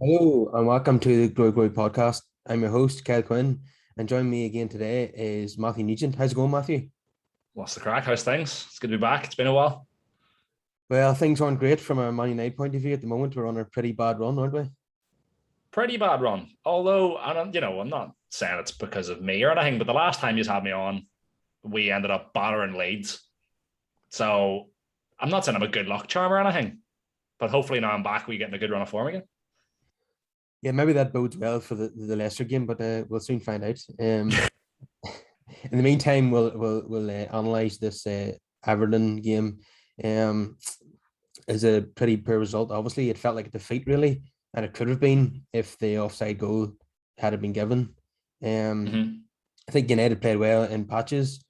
Hello and welcome to the Grow podcast. I'm your host, Kyle Quinn, and joining me again today is Matthew Nugent. How's it going, Matthew? What's the crack? How's things? It's good to be back. It's been a while. Well, things aren't great from a Man United point of view at the moment. We're on a pretty bad run, aren't we? Pretty bad run. Although, I'm not saying it's because of me or anything, but the last time you had me on, we ended up battering Leeds. So I'm not saying I'm a good luck charm or anything, but hopefully now I'm back, we get in a good run of form again. Yeah, maybe that bodes well for the Leicester game, but we'll soon find out. In the meantime, we'll analyze this Everton game. Um, is a pretty poor result. Obviously, it felt like a defeat, really, and it could have been if the offside goal had it been given. Um, Mm-hmm. I think United played well in patches,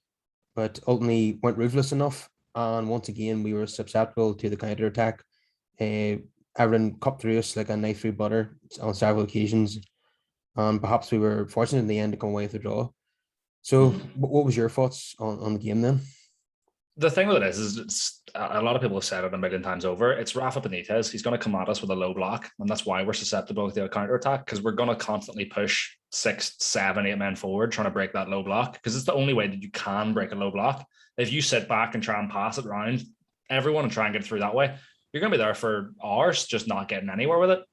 but ultimately weren't ruthless enough. And once again, we were susceptible to the counter attack. Everton cut through us like a knife through butter on several occasions, and perhaps we were fortunate in the end to come away with a draw. So, what was your thoughts on the game then? The thing with it is it's, a lot of people have said it a million times over. It's Rafa Benitez. He's going to come at us with a low block, and that's why we're susceptible to a counter attack because we're going to constantly push 6, 7, 8 men forward trying to break that low block because it's the only way that you can break a low block. If you sit back and try and pass it around everyone and try and get through that way, you're going to be there for hours just not getting anywhere with it.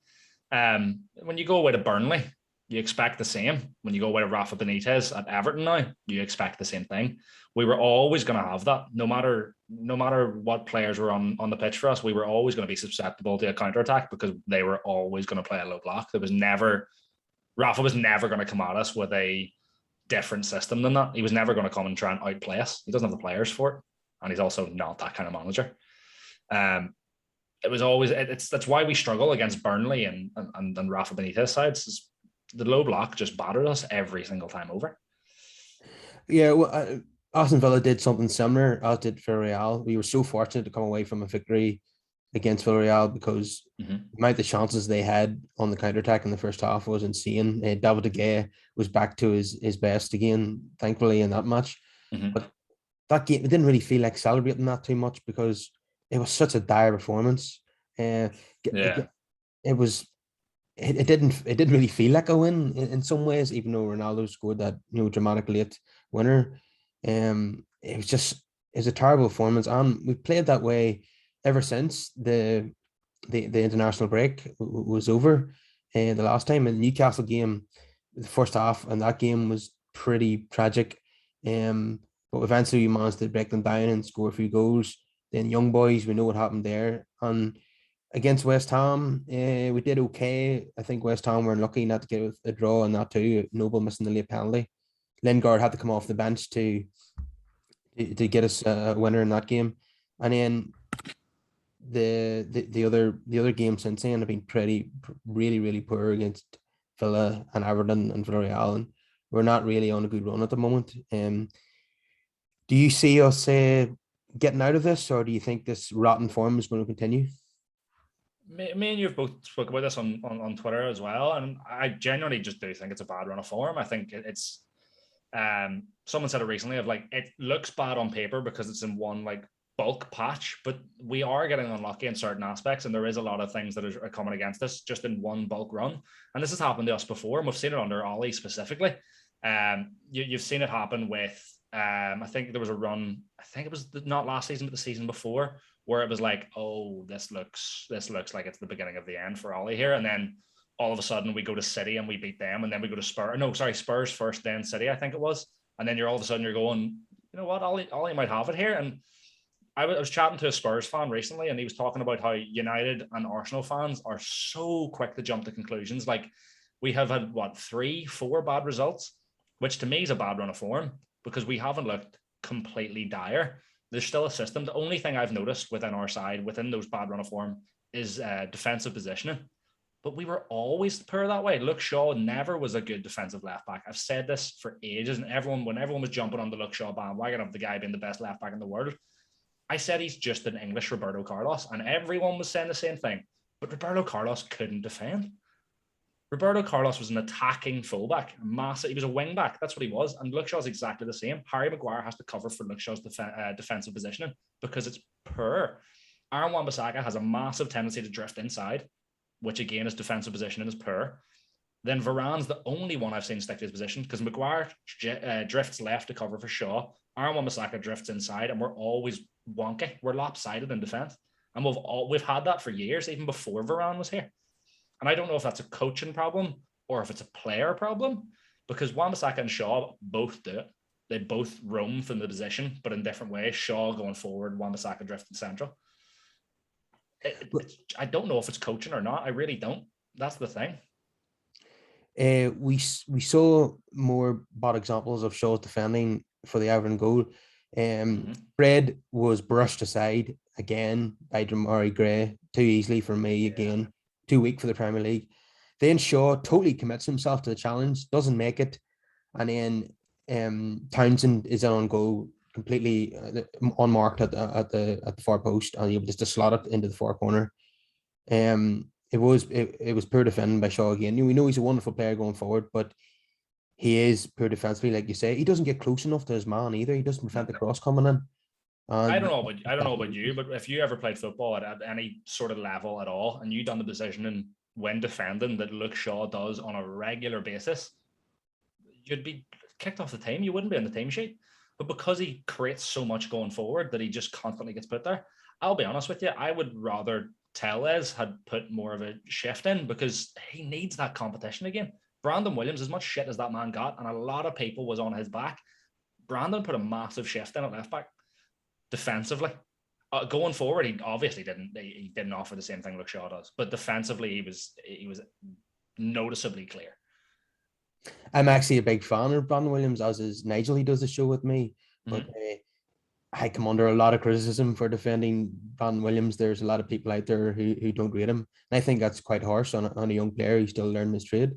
When you go away to Burnley, you expect the same. When you go away to Rafa Benitez at Everton now, you expect the same thing. We were always going to have that, no matter what players were on the pitch for us. We were always going to be susceptible to a counter attack because they were always going to play a low block. Rafa was never going to come at us with a different system than that. He was never going to come and try and outplay us. He doesn't have the players for it, and he's also not that kind of manager. It was always that's why we struggle against Burnley and Rafa Benitez sides. The low block just battered us every single time over. Yeah, well, Aston Villa did something similar as did Villarreal. We were so fortunate to come away from a victory against Villarreal because the amount of chances they had on the counter attack in the first half was insane. David De Gea was back to his best again, thankfully, in that match. Mm-hmm. But that game, it didn't really feel like celebrating that too much because it was such a dire performance. Uh, Yeah. it was it didn't really feel like a win in some ways, even though Ronaldo scored that dramatic late winner. It was a terrible performance, and we've played that way ever since the international break was over. And the last time in the Newcastle game, the first half, and that game was pretty tragic. But eventually we managed to break them down and score a few goals. Then young boys, we know what happened there, and against West Ham, we did okay. I think West Ham were lucky not to get a draw and that too. Noble missing the late penalty. Lingard had to come off the bench to get us a winner in that game, and then the other games since then have been really poor against Villa and Everton and Villarreal, and we're not really on a good run at the moment. Do you see us getting out of this, or do you think this rotten form is going to continue? Me and you've both spoke about this on Twitter as well, and I genuinely just do think it's a bad run of form. I think it's someone said it recently of like it looks bad on paper because it's in one like bulk patch, but we are getting unlucky in certain aspects, and there is a lot of things that are coming against us just in one bulk run. And this has happened to us before, and we've seen it under Ollie specifically. You've seen it happen with I think there was a run, I think it was not last season, but the season before, where it was like, oh, this looks like it's the beginning of the end for Ollie here. And then all of a sudden we go to City and we beat them, and then we go to Spurs. No, sorry, Spurs first, then City, I think it was. And then you're all of a sudden you're going, you know what, Ollie might have it here. And I was chatting to a Spurs fan recently, and he was talking about how United and Arsenal fans are so quick to jump to conclusions. Like we have had what 3, 4 bad results, which to me is a bad run of form because we haven't looked completely dire. There's still a system. The only thing I've noticed within our side, within those bad run of form, is defensive positioning. But we were always poor that way. Luke Shaw never was a good defensive left back. I've said this for ages, and when everyone was jumping on the Luke Shaw bandwagon of the guy being the best left back in the world, I said he's just an English Roberto Carlos, and everyone was saying the same thing. But Roberto Carlos couldn't defend. Roberto Carlos was an attacking fullback, massive. He was a wing back. That's what he was. And Luke Shaw's exactly the same. Harry Maguire has to cover for Luke Shaw's defensive positioning because it's poor. Aaron Wan-Bissaka has a massive tendency to drift inside. which again his defensive positioning is poor. Then Varane's the only one I've seen stick to his position because Maguire drifts left to cover for Shaw. Aaron Wan-Bissaka drifts inside, and we're always wonky. We're lopsided in defense, and we've had that for years, even before Varane was here. And I don't know if that's a coaching problem or if it's a player problem, because Wan-Bissaka and Shaw both do it. They both roam from the position, but in different ways. Shaw going forward, Wan-Bissaka drifting central. I don't know if it's coaching or not. I really don't. That's the thing. We saw more bad examples of Shaw's defending for the Everton goal. Fred was brushed aside again by Demarai Gray too easily for me again. Too weak for the Premier League. Then Shaw totally commits himself to the challenge, doesn't make it, and then Townsend is in on goal completely unmarked at the far post, and he was just to slot it into the far corner. It was poor defending by Shaw again. We know he's a wonderful player going forward, but he is poor defensively, like you say. He doesn't get close enough to his man either. He doesn't prevent the cross coming in. I don't know about you, but if you ever played football at any sort of level at all, and you done the positioning when defending that Luke Shaw does on a regular basis, you'd be kicked off the team. You wouldn't be on the team sheet. But because he creates so much going forward that he just constantly gets put there, I'll be honest with you, I would rather Tellez had put more of a shift in because he needs that competition again. Brandon Williams, as much shit as that man got, and a lot of people was on his back, Brandon put a massive shift in at left back defensively. Going forward, he obviously didn't offer the same thing Luke Shaw does, but defensively he was noticeably clear. I'm actually a big fan of Brandon Williams, as is Nigel. He does the show with me, but I come under a lot of criticism for defending Brandon Williams. There's a lot of people out there who don't rate him, and I think that's quite harsh on a young player who's still learning his trade.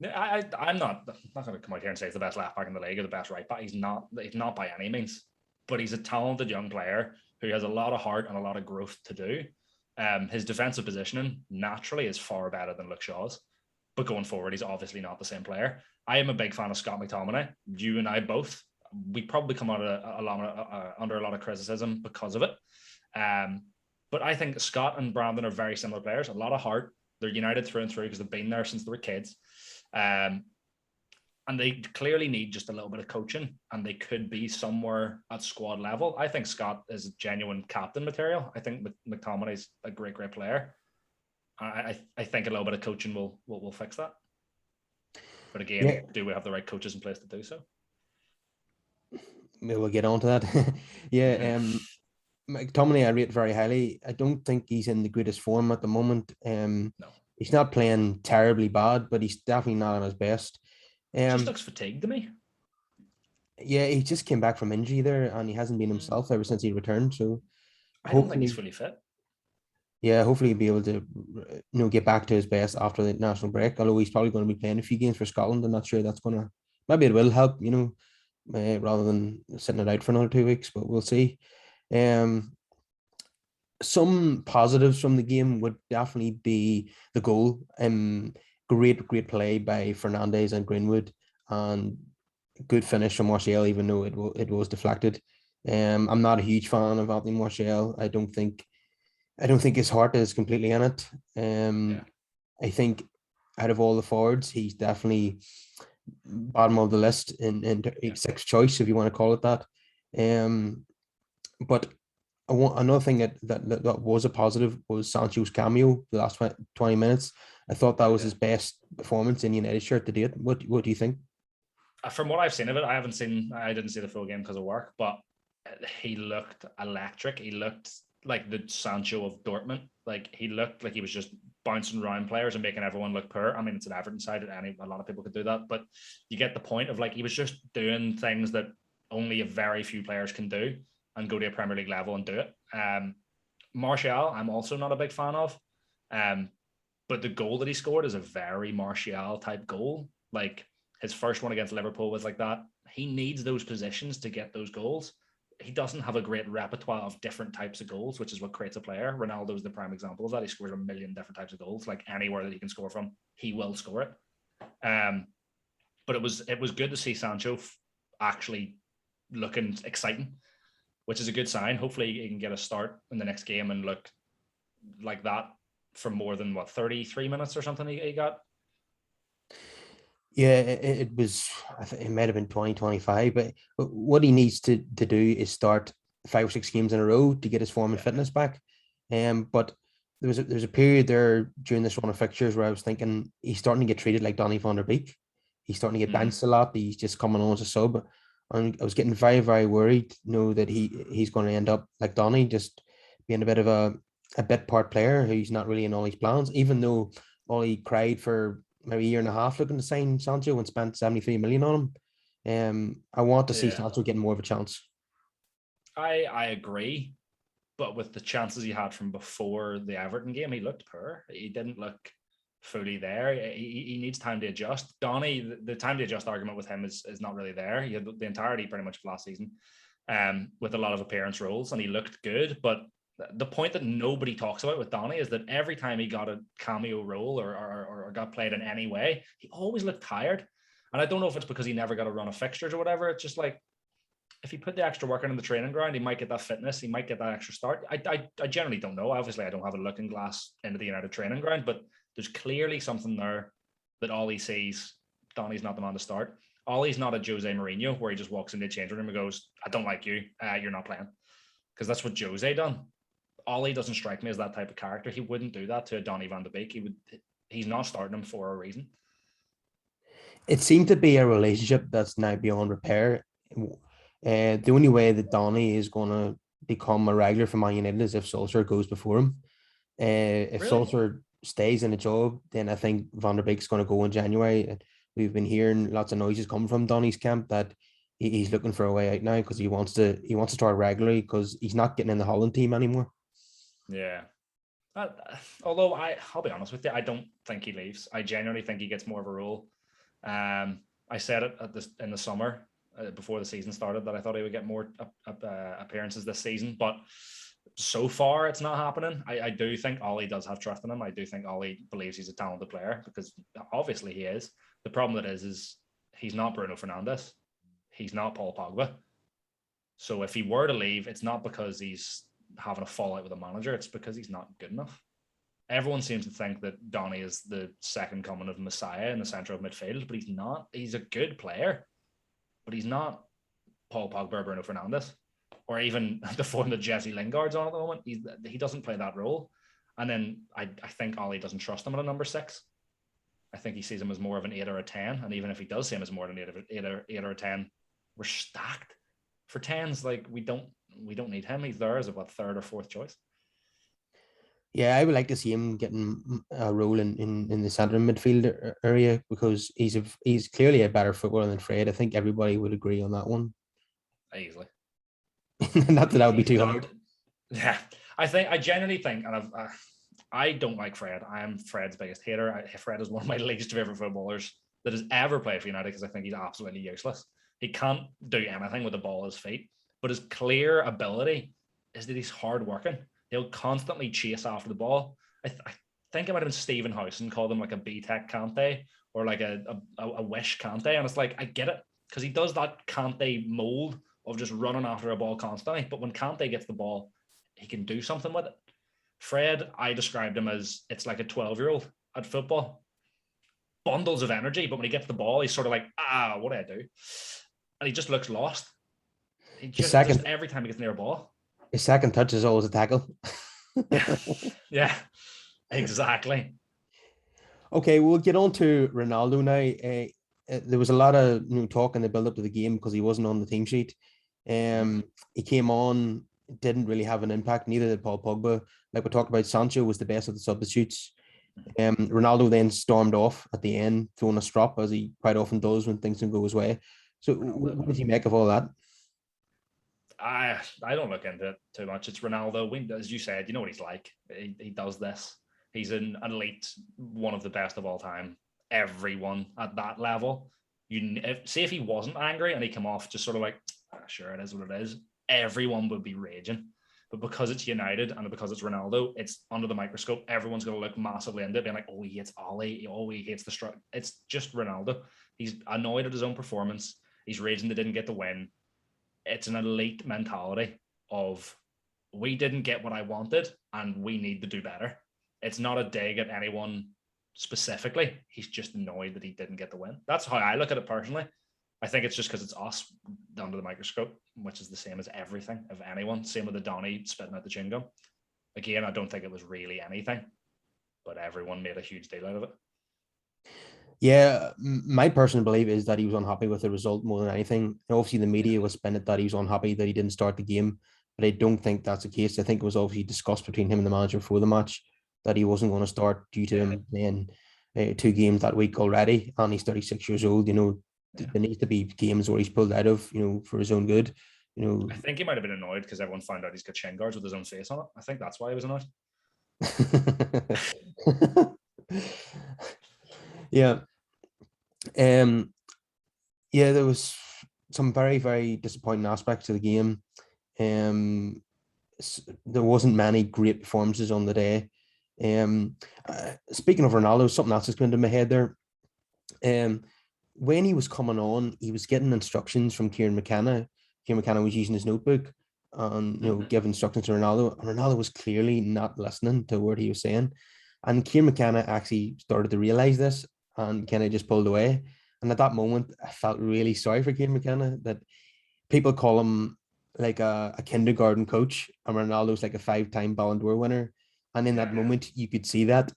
I'm not going to come out here and say he's the best left back in the league or the best right back. He's not by any means, but he's a talented young player who has a lot of heart and a lot of growth to do. His defensive positioning naturally is far better than Luke Shaw's, but going forward, he's obviously not the same player. I am a big fan of Scott McTominay. You and I both. We probably come out under a lot of criticism because of it. But I think Scott and Brandon are very similar players. A lot of heart. They're united through and through because they've been there since they were kids. And they clearly need just a little bit of coaching, and they could be somewhere at squad level. I think Scott is genuine captain material. I think McTominay's a great player. I think a little bit of coaching will fix that. But again, do we have the right coaches in place to do so? Maybe we'll get on to that. McTominay I rate very highly. I don't think he's in the greatest form at the moment. No. He's not playing terribly bad, but he's definitely not on his best. He just looks fatigued to me. Yeah, he just came back from injury there, and he hasn't been himself ever since he returned. So I don't think he's fully fit. Yeah, hopefully he'll be able to, get back to his best after the national break. Although he's probably going to be playing a few games for Scotland. I'm not sure that's going to. Maybe it will help, rather than sitting it out for another 2 weeks. But we'll see. Some positives from the game would definitely be the goal. Great play by Fernandes and Greenwood, and good finish from Martial, even though it was deflected. I'm not a huge fan of Anthony Martial. I don't think his heart is completely in it. I think out of all the forwards, he's definitely bottom of the list in sixth choice, if you want to call it that. But another thing that was a positive was Sancho's cameo the last 20 minutes. I thought that was his best performance in the United shirt to date. What do you think? From what I've seen of it, I didn't see the full game because of work, but he looked electric. He looked like the Sancho of Dortmund. Like he looked like he was just bouncing around players and making everyone look poor. I mean, it's an Everton side, a lot of people could do that, but you get the point of like he was just doing things that only a very few players can do and go to a Premier League level and do it. Martial, I'm also not a big fan of, but the goal that he scored is a very Martial type goal. Like his first one against Liverpool was like that. He needs those positions to get those goals. He doesn't have a great repertoire of different types of goals, which is what creates a player. Ronaldo's the prime example of that. He scores a million different types of goals. Like anywhere that he can score from, he will score it. But it was good to see Sancho actually looking exciting, which is a good sign. Hopefully he can get a start in the next game and look like that for more than 33 minutes or something he got. Yeah, it was, I think it might have been 2025, but what he needs to do is start 5 or 6 games in a row to get his form and fitness back. But there was a period there during this run of fixtures where I was thinking he's starting to get treated like Donny van der Beek. He's starting to get benched a lot. He's just coming on as a sub. And I was getting very, very worried, that he's going to end up like Donny, just being a bit of a bit part player who's not really in all his plans, even though Ollie cried for maybe a year and a half looking to sign Sancho and spent 73 million on him. I want to see Sancho getting more of a chance. I agree, but with the chances he had from before the Everton game, he looked poor. He didn't look fully there. He needs time to adjust. Donny, the time to adjust argument with him is not really there. He had the entirety pretty much of last season, with a lot of appearance roles, and he looked good. But the point that nobody talks about with Donny is that every time he got a cameo role or got played in any way, he always looked tired. And I don't know if it's because he never got a run of fixtures or whatever. It's just like, if he put the extra work in the training ground, he might get that fitness. He might get that extra start. I generally don't know. Obviously, I don't have a looking glass into the United training ground, but there's clearly something there that Ollie sees. Donny's not the man to start. Ollie's not a Jose Mourinho where he just walks into the changing room and goes, I don't like you. You're not playing. Because that's what Jose done. Ollie doesn't strike me as that type of character. He wouldn't do that to a Donny van de Beek. He's not starting him for a reason. It seemed to be a relationship that's now beyond repair. The only way that Donny is going to become a regular for Man United is if Solskjaer goes before him. If Really? Solskjaer stays in a job, then I think Van der Beek's going to go in January. We've been hearing lots of noises coming from Donny's camp that he's looking for a way out now because he wants to start regularly because he's not getting in the Holland team anymore. Yeah. Although I'll be honest with you, I don't think he leaves. I genuinely think he gets more of a role. I said it in the summer before the season started that I thought he would get more appearances this season, but so far it's not happening. I do think Ollie does have trust in him. I do think Ollie believes he's a talented player because obviously he is. The problem that is he's not Bruno Fernandes. He's not Paul Pogba. So if he were to leave, it's not because he's having a fallout with a manager. It's because he's not good enough. Everyone seems to think that Donny is the second coming of Messiah in the centre of midfield, but he's not. He's a good player, but he's not Paul Pogba or Bruno Fernandes, or even the form that Jesse Lingard's on at the moment. He doesn't play that role. And then I think Ollie doesn't trust him at a number 6. I think he sees him as more of an 8 or a 10. And even if he does see him as more than 8 or a 10, we're stacked for 10s. Like we don't need him. He's there as a 3rd or 4th choice. Yeah, I would like to see him getting a role in the centre midfield area because he's clearly a better footballer than Fred. I think everybody would agree on that one. Easily. Not that would be too hard. Yeah, I genuinely think, and I don't like Fred. I am Fred's biggest hater. Fred is one of my least favorite footballers that has ever played for United because I think he's absolutely useless. He can't do anything with the ball at his feet, but his clear ability is that he's hardworking. He'll constantly chase after the ball. I think it might have been Stephen Howson called him like a B-Tech Kante or like a Wish Kante, and it's like I get it because he does that Kante mold of just running after a ball constantly. But when Kante gets the ball, he can do something with it. Fred, I described him as it's like a 12-year-old at football. Bundles of energy, but when he gets the ball, he's sort of like, what do I do? And he just looks lost. He just every time he gets near a ball. His second touch is always a tackle. Yeah, exactly. Okay, we'll get on to Ronaldo now. There was a lot of talk in the build-up to the game because he wasn't on the team sheet. He came on, didn't really have an impact. Neither did Paul Pogba. Like we talked about, Sancho was the best of the substitutes. Ronaldo then stormed off at the end, throwing a strop as he quite often does when things don't go his way. So, what did you make of all that? I don't look into it too much. It's Ronaldo. As you said, you know what he's like. He does this. He's an elite, one of the best of all time. Everyone at that level. If he wasn't angry and he came off just sort of like, sure, it is what it is, everyone would be raging. But because it's United and because it's Ronaldo, it's under the microscope. Everyone's going to look massively into it, being like, oh, he hates Ollie. Oh, he hates the struck. It's just Ronaldo. He's annoyed at his own performance. He's raging they didn't get the win. It's an elite mentality of we didn't get what I wanted and we need to do better. It's not a dig at anyone specifically. He's just annoyed that he didn't get the win. That's how I look at it personally. I think it's just because it's us under the microscope, which is the same as everything of anyone. Same with the Donny spitting out the chewing gum. Again, I don't think it was really anything, but everyone made a huge deal out of it. Yeah, my personal belief is that he was unhappy with the result more than anything. Obviously, the media was spinning that he was unhappy that he didn't start the game, but I don't think that's the case. I think it was obviously discussed between him and the manager before the match that he wasn't going to start due to him playing 2 games that week already, and he's 36 years old. There needs to be games where he's pulled out of, for his own good. I think he might have been annoyed because everyone found out he's got shin guards with his own face on it. I think that's why he was annoyed. Yeah. Yeah, there was some very, very disappointing aspects to the game. There wasn't many great performances on the day. Speaking of Ronaldo, something else has come into my head there. When he was coming on, he was getting instructions from Kieran McKenna. Kieran McKenna was using his notebook and giving instructions to Ronaldo. Ronaldo was clearly not listening to what he was saying. And Kieran McKenna actually started to realize this and kind of just pulled away. And at that moment, I felt really sorry for Kieran McKenna, that people call him like a kindergarten coach, and Ronaldo's like a 5-time Ballon d'Or winner. And in that moment, you could see that.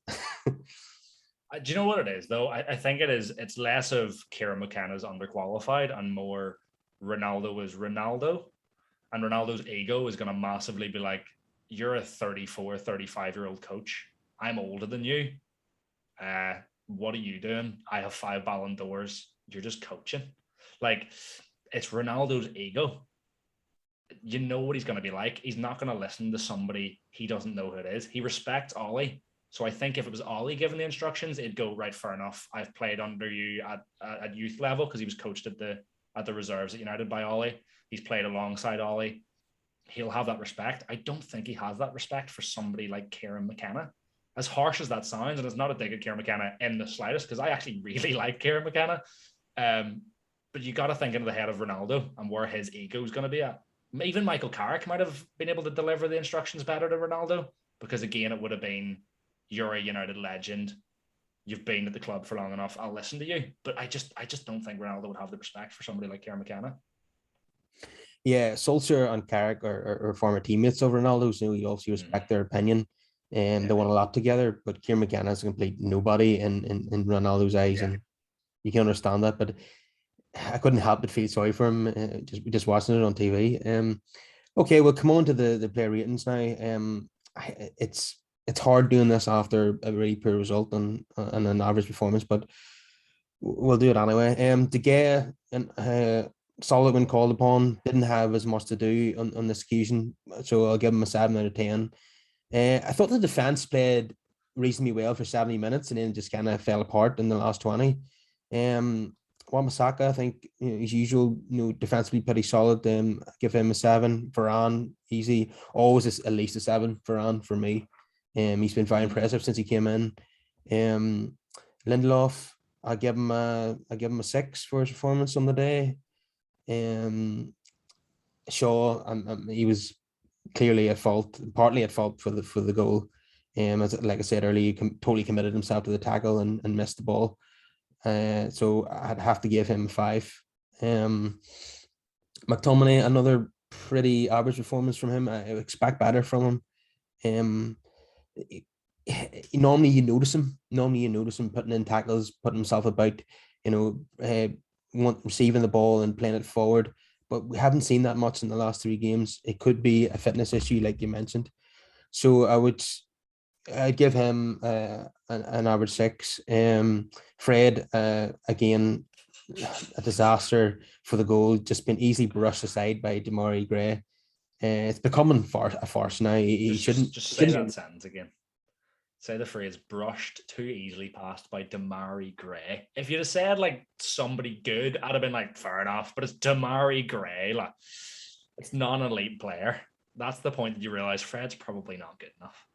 Do you know what it is, though? I think it's less of Kieran McKenna's underqualified and more Ronaldo is Ronaldo. And Ronaldo's ego is going to massively be like, you're a 34, 35-year-old coach. I'm older than you. What are you doing? I have 5 Ballon d'Ors. You're just coaching. Like, it's Ronaldo's ego. You know what he's going to be like. He's not going to listen to somebody he doesn't know who it is. He respects Ollie. So I think if it was Ollie giving the instructions, it'd go, right, fair enough. I've played under you at youth level because he was coached at the reserves at United by Ollie. He's played alongside Ollie. He'll have that respect. I don't think he has that respect for somebody like Kieran McKenna. As harsh as that sounds, and it's not a dig at Kieran McKenna in the slightest, because I actually really like Kieran McKenna. But you got to think into the head of Ronaldo and where his ego is going to be at. Even Michael Carrick might have been able to deliver the instructions better to Ronaldo, because again, it would have been, you're a United legend. You've been at the club for long enough. I'll listen to you. But I just don't think Ronaldo would have the respect for somebody like Kieran McKenna. Yeah, Solskjaer and Carrick are former teammates of Ronaldo, so you obviously respect their opinion. And they won a lot together, but Kieran McKenna is a complete nobody in Ronaldo's eyes, and you can understand that. But I couldn't help but feel sorry for him just watching it on TV. Okay, we'll come on to the player ratings now. It's hard doing this after a really poor result and an average performance, but we'll do it anyway. De Gea and solid when called upon, didn't have as much to do on this occasion, so I'll give him a 7 out of 10. I thought the defense played reasonably well for 70 minutes and then just kind of fell apart in the last 20. Wan-Bissaka, I think, as usual, defensively pretty solid. Give him a 7. Varane, easy. Always at least a 7. Varane for me. He's been very impressive since he came in. Lindelof, I give him a 6 for his performance on the day. Shaw, he was clearly at fault, partly at fault for the goal. Like I said earlier, he totally committed himself to the tackle and missed the ball. So I'd have to give him a 5. McTominay, another pretty average performance from him. I expect better from him. Normally you notice him putting in tackles, putting himself about, receiving the ball and playing it forward. But we haven't seen that much in the last 3 games. It could be a fitness issue, like you mentioned. So I'd give him an average 6. Fred, again, a disaster for the goal, just been easily brushed aside by Demarai Gray. It's becoming a farce now. He shouldn't say that sentence again. Say the phrase brushed too easily past by Demarai Gray. If you'd have said like somebody good, I'd have been like, fair enough. But it's Demarai Gray. Like, it's not an elite player. That's the point that you realize Fred's probably not good enough.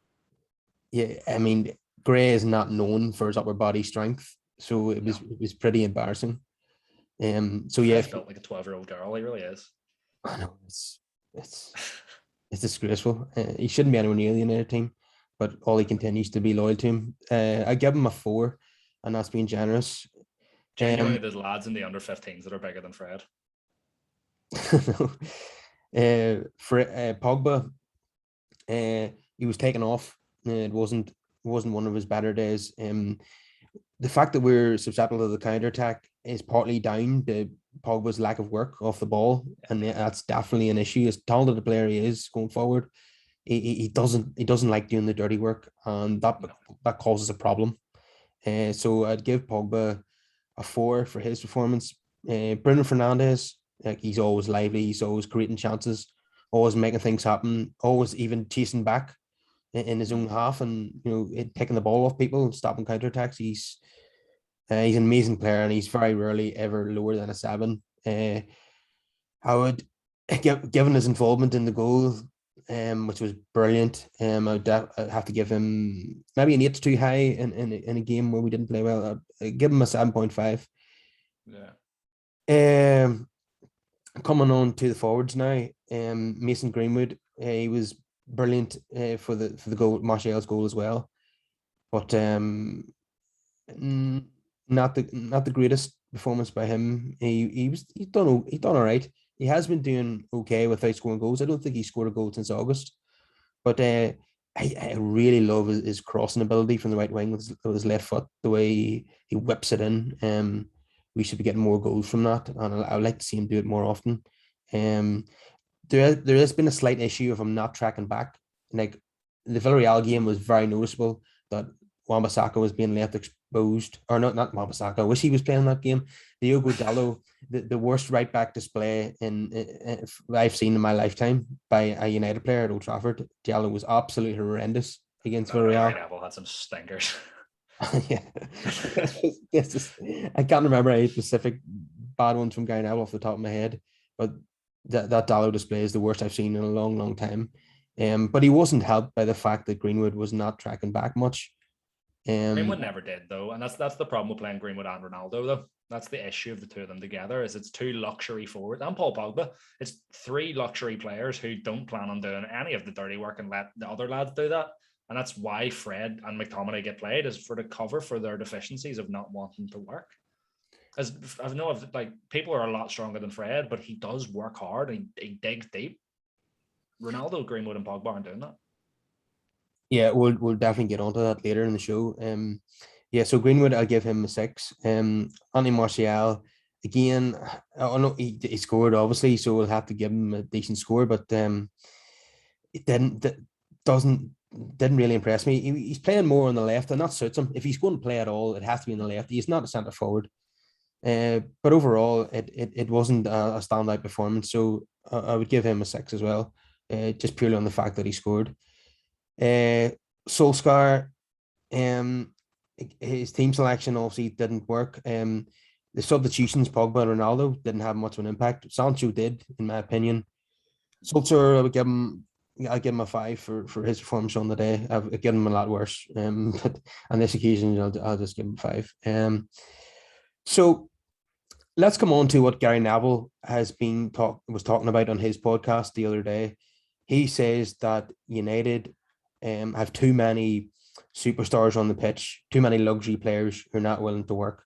Yeah, I mean, Gray is not known for his upper body strength, so it was pretty embarrassing. So Fred's built like a 12-year-old girl. He really is. I know it's disgraceful. He shouldn't be anywhere near the United team. but Ollie continues to be loyal to him. I give him a 4, and that's being generous. Genuinely, there's lads in the under 15s that are bigger than Fred. Pogba, he was taken off. It wasn't one of his better days. The fact that we're susceptible to the counter attack is partly down to Pogba's lack of work off the ball, and that's definitely an issue. As talented a player he is going forward, he doesn't like doing the dirty work, and that causes a problem. So I'd give Pogba a 4 for his performance. Bruno Fernandes, like, he's always lively, he's always creating chances, always making things happen, always even chasing back in his own half, and taking the ball off people, stopping counterattacks. He's an amazing player, and he's very rarely ever lower than a 7. I would, given his involvement in the goal, which was brilliant, I'd have to give him maybe an 8 too high in a game where we didn't play well. I'd give him a 7.5. Yeah. Coming on to the forwards now, Mason Greenwood, he was brilliant for the goal, Martial's goal as well, but not the greatest performance by him. He's done all right. He has been doing okay without scoring goals. I don't think he scored a goal since August, but I really love his crossing ability from the right wing with his left foot, the way he whips it in. We should be getting more goals from that, and I would like to see him do it more often. There has been a slight issue of him not tracking back. Like, the Villarreal game was very noticeable that Wan-Bissaka was being left exposed, or not Wan-Bissaka. I wish he was playing that game. Diogo Dalot, the worst right back display in I've seen in my lifetime by a United player at Old Trafford. Diallo was absolutely horrendous against Villarreal. Neville had some stinkers. Yeah, I can't remember any specific bad ones from Gary Neville off the top of my head, but that Dalot display is the worst I've seen in a long, long time. But he wasn't helped by the fact that Greenwood was not tracking back much. Greenwood never did, though, and that's the problem with playing Greenwood and Ronaldo, though. That's the issue of the two of them together, is it's 2 luxury forwards, and Paul Pogba. It's 3 luxury players who don't plan on doing any of the dirty work and let the other lads do that. And that's why Fred and McTominay get played, is for the cover for their deficiencies of not wanting to work. As I know, like, people are a lot stronger than Fred, but he does work hard and he digs deep. Ronaldo, Greenwood, and Pogba aren't doing that. Yeah, we'll definitely get onto that later in the show. So Greenwood, I'll give him a 6. Anthony Martial, again, I know he scored obviously, so we'll have to give him a decent score, but it didn't really impress me. He's playing more on the left, and that suits him. If he's going to play at all, it has to be on the left. He's not a centre forward. But overall, it wasn't a standout performance, so I would give him a 6 as well, just purely on the fact that he scored. Solskjaer, his team selection obviously didn't work. The substitutions, Pogba and Ronaldo, didn't have much of an impact. Sancho did, in my opinion. Solskjaer, I'll give him a 5 for his performance on the day. I've given him a lot worse, but on this occasion, I'll just give him 5. So let's come on to what Gary Neville was talking about on his podcast the other day. He says that United have too many superstars on the pitch, too many luxury players who are not willing to work.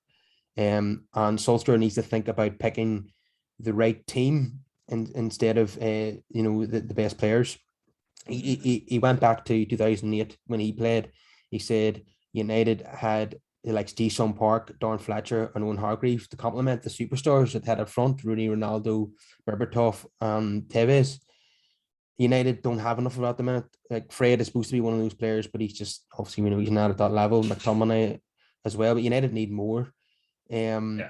And Solskjaer needs to think about picking the right team instead of the best players. He went back to 2008 when he played. He said United had like Jason Park, Darren Fletcher, and Owen Hargreaves to complement the superstars that had up front: Rooney, Ronaldo, Berbatov, and Tevez. United don't have enough of that at the minute. Like, Fred is supposed to be one of those players, but he's just obviously he's not at that level. McTominay as well, but United need more. I'm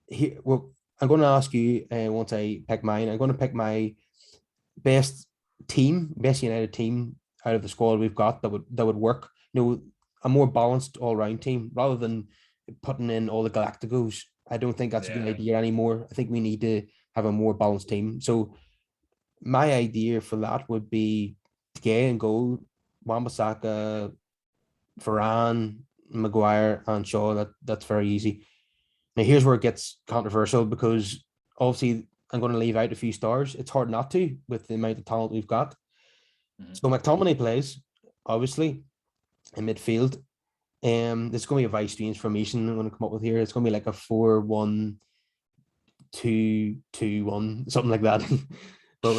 going to ask you once I pick mine. I'm going to pick my best United team out of the squad we've got that would work. A more balanced all round team rather than putting in all the Galacticos. I don't think that's a good idea anymore. I think we need to have a more balanced team. So my idea for that would be Gay and goal, Wan-Bissaka, Varane, Maguire, and Shaw. That's very easy. Now here's where it gets controversial, because obviously I'm going to leave out a few stars. It's hard not to with the amount of talent we've got. Mm-hmm. So McTominay plays obviously, in midfield. There's going to be a very strange formation I'm going to come up with here. It's going to be like a 4-1-2-2-1, something like that. But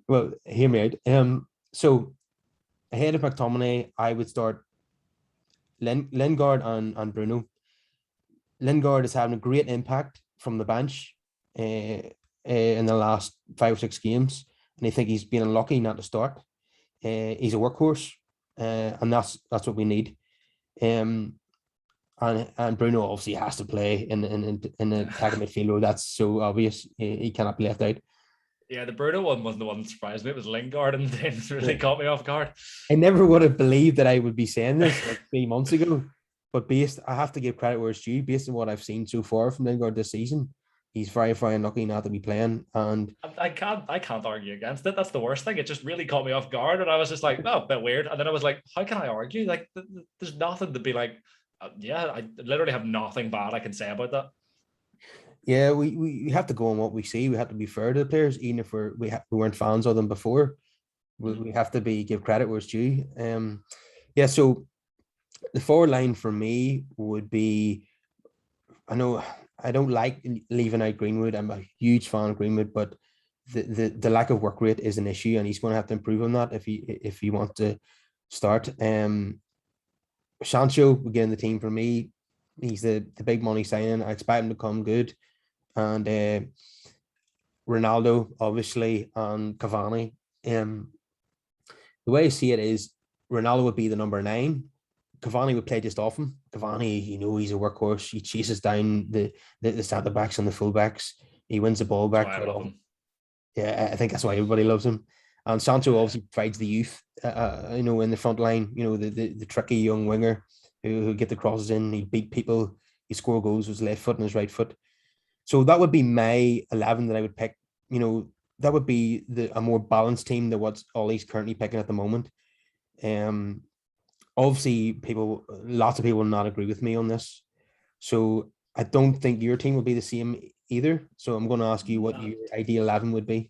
well, hear me out. So ahead of McTominay, I would start Lingard and Bruno. Lingard is having a great impact from the bench in the last 5 or 6 games, and I think he's been unlucky not to start. He's a workhorse, and that's what we need. And Bruno obviously has to play in the attacking midfield. That's so obvious. He cannot be left out. Yeah, the Bruno one wasn't the one that surprised me. It was Lingard, and then really caught me off guard. I never would have believed that I would be saying this like 3 months ago, but I have to give credit where it's due. Based on what I've seen so far from Lingard this season, he's very, very unlucky not to be playing. And I can't argue against it. That's the worst thing. It just really caught me off guard, and I was just like, "Oh, a bit weird." And then I was like, "How can I argue? Like, there's nothing to be like." Yeah, I literally have nothing bad I can say about that. yeah, we have to go on what we see. We have to be fair to the players, even if we weren't fans of them before. We have to give credit where it's due. Yeah. So the forward line for me would be. I know I don't like leaving out Greenwood. I'm a huge fan of Greenwood, but the lack of work rate is an issue, and he's going to have to improve on that if he wants to start. Sancho again, the team for me. He's the big money signing. I expect him to come good. And Ronaldo, obviously, and Cavani. The way I see it is Ronaldo would be the number 9. Cavani would play just off him. Cavani, he's a workhorse. He chases down the centre backs and the full backs. He wins the ball back. Yeah, I think that's why everybody loves him. And Sancho obviously provides the youth, in the front line. The tricky young winger who get the crosses in. He beat people. He score goals with his left foot and his right foot. So that would be my 11 that I would pick. That would be a more balanced team than what Ollie's currently picking at the moment. Obviously, lots of people will not agree with me on this. So I don't think your team will be the same either. So I'm going to ask you what your ideal 11 would be.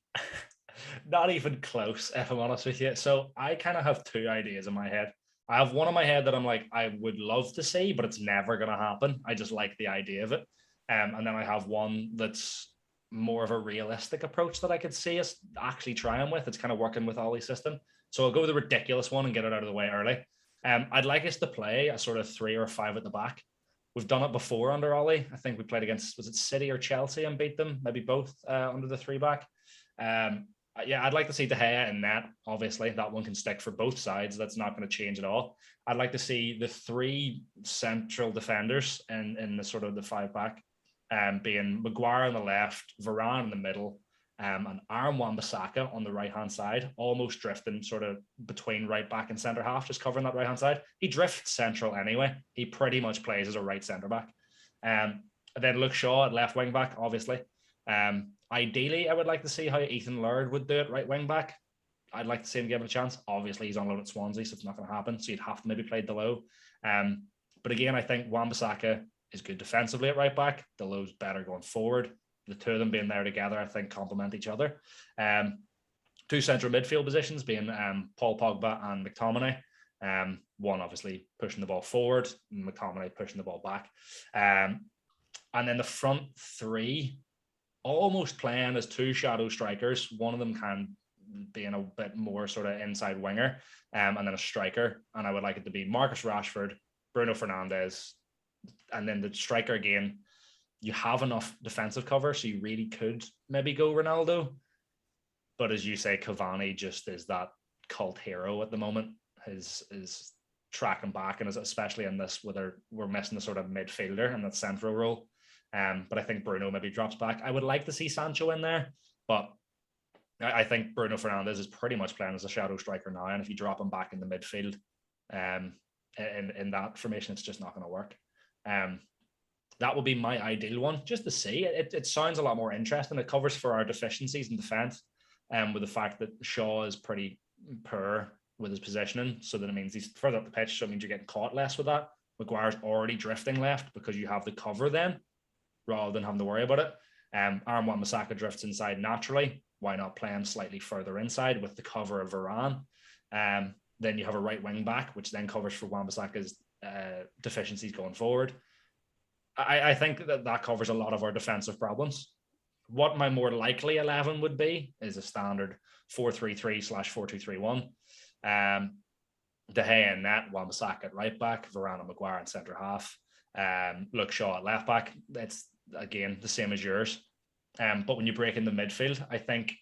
Not even close, if I'm honest with you. So I kind of have 2 ideas in my head. I have one in my head that I'm like, I would love to see, but it's never going to happen. I just like the idea of it. And then I have one that's more of a realistic approach that I could see us actually trying with. It's kind of working with Ollie's system. So I'll go with the ridiculous one and get it out of the way early. I'd like us to play a sort of 3 or 5 at the back. We've done it before under Ollie. I think we played against, was it City or Chelsea, and beat them? Maybe both under the 3 back. Yeah, I'd like to see De Gea in net. Obviously, that one can stick for both sides. That's not going to change at all. I'd like to see the 3 central defenders in the sort of the 5 back, being Maguire on the left, Varane in the middle, and Aaron Wan-Bissaka on the right-hand side, almost drifting sort of between right back and centre half, just covering that right-hand side. He drifts central anyway. He pretty much plays as a right centre back. And then Luke Shaw at left wing back, obviously. Ideally, I would like to see how Ethan Laird would do it right wing back. I'd like to see him give it a chance. Obviously, he's on loan at Swansea, so it's not going to happen. So you'd have to maybe play Delot. But again, I think Wan-Bissaka is good defensively at right back. Delot's better going forward. The 2 of them being there together, I think, complement each other. 2 central midfield positions being Paul Pogba and McTominay. One obviously pushing the ball forward, and McTominay pushing the ball back. And then the front 3 almost playing as 2 shadow strikers. One of them can be in a bit more sort of inside winger, and then a striker. And I would like it to be Marcus Rashford, Bruno Fernandes, and then the striker again. You have enough defensive cover, so you really could maybe go Ronaldo. But as you say, Cavani just is that cult hero at the moment. Is tracking back, and especially in this, whether we're missing the sort of midfielder and that central role. But I think Bruno maybe drops back. I would like to see Sancho in there, but I think Bruno Fernandes is pretty much playing as a shadow striker now. And if you drop him back in the midfield, in that formation, it's just not going to work. That would be my ideal one, just to see. It sounds a lot more interesting. It covers for our deficiencies in defence, with the fact that Shaw is pretty poor with his positioning, so that it means he's further up the pitch, so it means you're getting caught less with that. Maguire's already drifting left because you have the cover then, rather than having to worry about it. Aaron Wan-Bissaka drifts inside naturally. Why not play him slightly further inside with the cover of Varane? Then you have a right wing back, which then covers for Wan-Bissaka's deficiencies going forward. I think that covers a lot of our defensive problems. What my more likely 11 would be is a standard 4-3-3/4-2-3-1. De Gea in net, Wan-Bissaka at right back, Varane and Maguire in centre half, Luke Shaw at left back. It's again the same as yours. But when you break in the midfield, I think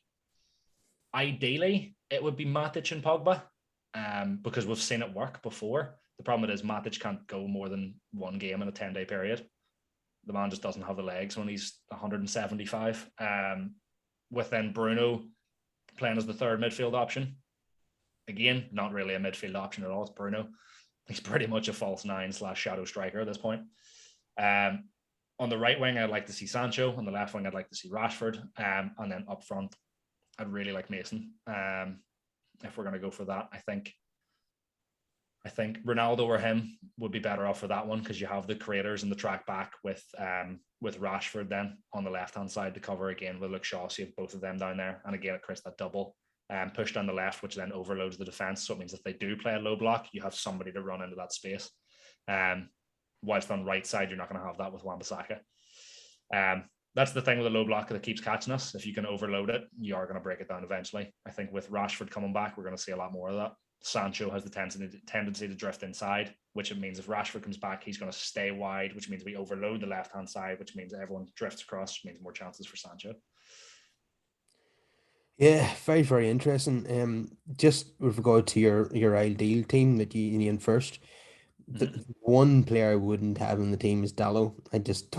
ideally it would be Matic and Pogba, because we've seen it work before. The problem is Matic can't go more than one game in a 10-day period. The man just doesn't have the legs when he's 175. With then Bruno playing as the third midfield option. Again, not really a midfield option at all. It's Bruno. He's pretty much a false 9/shadow striker at this point. On the right wing, I'd like to see Sancho. On the left wing, I'd like to see Rashford. And then up front, I'd really like Mason. If we're going to go for that, I think Ronaldo or him would be better off for that one, because you have the creators and the track back with Rashford then on the left-hand side to cover again with Luke Shaw. So you have both of them down there. And again, it creates that double push down the left, which then overloads the defense. So it means if they do play a low block, you have somebody to run into that space. Whilst on right side, you're not going to have that with Wan-Bissaka. That's the thing with a low block that keeps catching us. If you can overload it, you are going to break it down eventually. I think with Rashford coming back, we're going to see a lot more of that. Sancho has the tendency to drift inside, which it means if Rashford comes back, he's going to stay wide, which means we overload the left-hand side, which means everyone drifts across, which means more chances for Sancho. Yeah, very, very interesting. Just with regard to your ideal team that you in first, the one player I wouldn't have in the team is Dallo. I just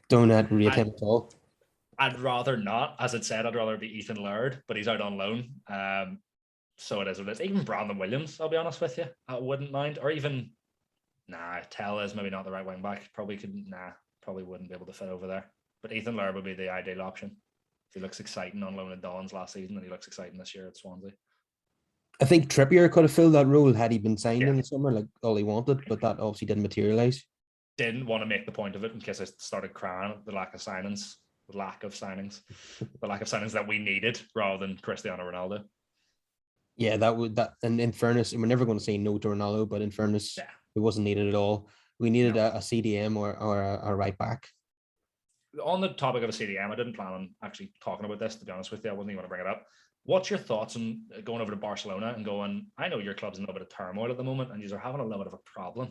don't rate him at all. I'd rather not. As it said, I'd rather be Ethan Laird, but he's out on loan. So it is what it is. Even Brandon Williams, I'll be honest with you, I wouldn't mind. Or even, Tell is maybe not the right wing back. Probably wouldn't be able to fit over there. But Ethan Laird would be the ideal option. He looks exciting on loan at Dons last season, and he looks exciting this year at Swansea. I think Trippier could have filled that role had he been signed in the summer, like all he wanted, but that obviously didn't materialise. Didn't want to make the point of it in case I started crying at the lack of signings that we needed rather than Cristiano Ronaldo. Yeah, and in fairness, we're never going to say no to Ronaldo, but in fairness, it wasn't needed at all. We needed a CDM or a right back. On the topic of a CDM, I didn't plan on actually talking about this, to be honest with you. I wasn't even going to bring it up. What's your thoughts on going over to Barcelona and going, I know your club's in a little bit of turmoil at the moment and you're having a little bit of a problem.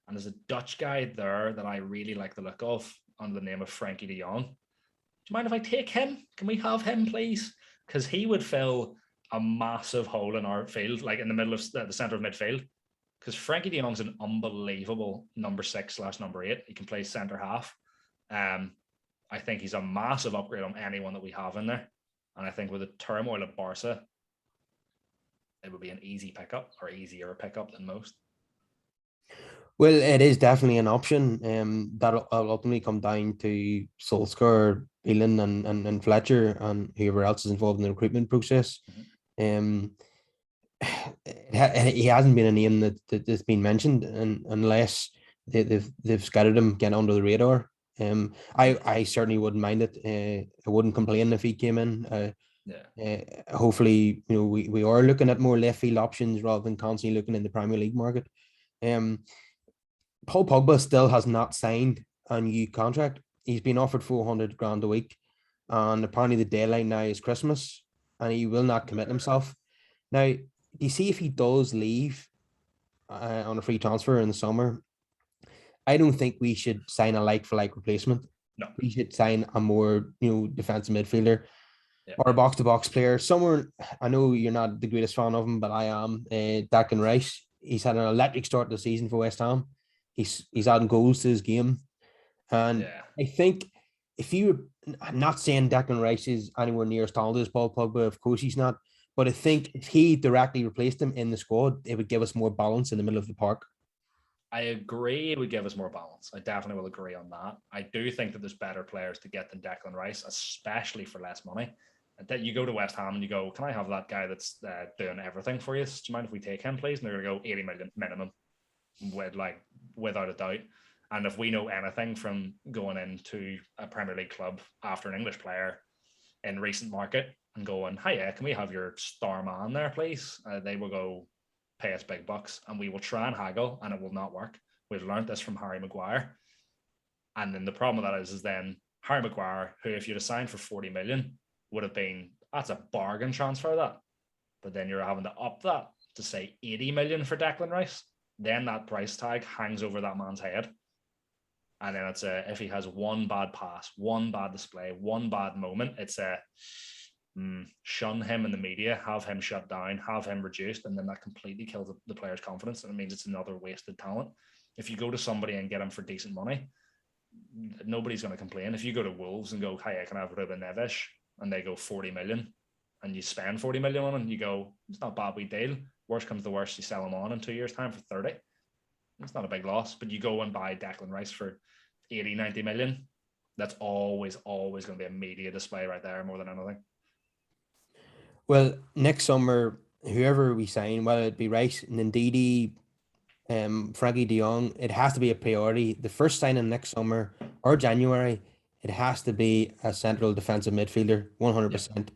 And there's a Dutch guy there that I really like the look of under the name of Frankie de Jong. Do you mind if I take him? Can we have him, please? Because he would fill a massive hole in our field, like in the middle of the center of midfield. Because Frankie de Jong's an unbelievable number 6/number 8. He can play center half. I think he's a massive upgrade on anyone that we have in there. And I think with the turmoil at Barca, it would be an easy pickup, or easier pickup than most. Well, it is definitely an option. That'll ultimately come down to Solskjaer, Phelan, and Fletcher, and whoever else is involved in the recruitment process. He hasn't been a name that's been mentioned, and unless they've scouted him getting under the radar. I certainly wouldn't mind it. I wouldn't complain if he came in. Hopefully, we are looking at more left field options rather than constantly looking in the Premier League market. Paul Pogba still has not signed a new contract. He's been offered 400 grand a week, and apparently the deadline now is Christmas, and he will not commit himself. Now, do you see if he does leave on a free transfer in the summer? I don't think we should sign a like-for-like replacement. No. We should sign a more, defensive midfielder or a box-to-box player. Somewhere, I know you're not the greatest fan of him, but I am. Declan Rice. He's had an electric start to the season for West Ham. He's adding goals to his game. And I think I'm not saying Declan Rice is anywhere near as talented as Paul Pogba. Of course he's not. But I think if he directly replaced him in the squad, it would give us more balance in the middle of the park. I agree it would give us more balance. I definitely will agree on that. I do think that there's better players to get than Declan Rice, especially for less money. And that you go to West Ham and you go, can I have that guy that's doing everything for you? Do you mind if we take him, please? And they're going to go 80 million minimum, without a doubt. And if we know anything from going into a Premier League club after an English player in recent market and going, hiya, can we have your star man there, please? They will go, pay us big bucks, and we will try and haggle, and it will not work. We've learned this from Harry Maguire. And then the problem with that is then Harry Maguire, who if you'd have signed for 40 million, would have been, that's a bargain transfer, that. But then you're having to up that to say 80 million for Declan Rice. Then that price tag hangs over that man's head. And then it's if he has one bad pass, one bad display, one bad moment, it's shun him in the media, have him shut down, have him reduced, and then that completely kills the player's confidence, and it means it's another wasted talent. If you go to somebody and get him for decent money, nobody's going to complain. If you go to Wolves and go, "Hey, I can have Ruben Neves," and they go 40 million, and you spend 40 million on him, you go, "It's not a bad wee deal." Worst comes to worst, you sell him on in 2 years' time for 30. It's not a big loss. But you go and buy Declan Rice for 80, 90 million, that's always going to be a media display right there more than anything. Well, next summer, whoever we sign, whether it be Rice, Ndidi, Frankie de Jong, it has to be a priority. The first signing next summer or January, it has to be a central defensive midfielder, 100%.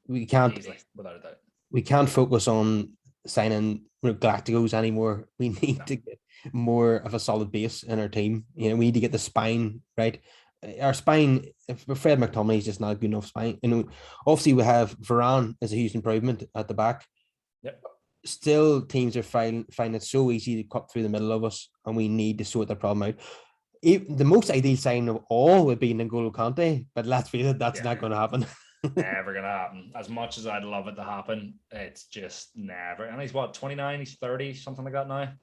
We can't, easily, without a doubt. We can't focus on signing Galacticos anymore. We need to get more of a solid base in our team. We need to get the spine right. Our spine, if Fred McTominay is just not a good enough spine. Obviously we have Varane as a huge improvement at the back. Yep. Still, teams are finding it so easy to cut through the middle of us, and we need to sort that problem out. The most ideal sign of all would be N'Golo Kante, but let's face it, that's not going to happen. Never going to happen. As much as I'd love it to happen, it's just never. And he's what, 29, he's 30, something like that now.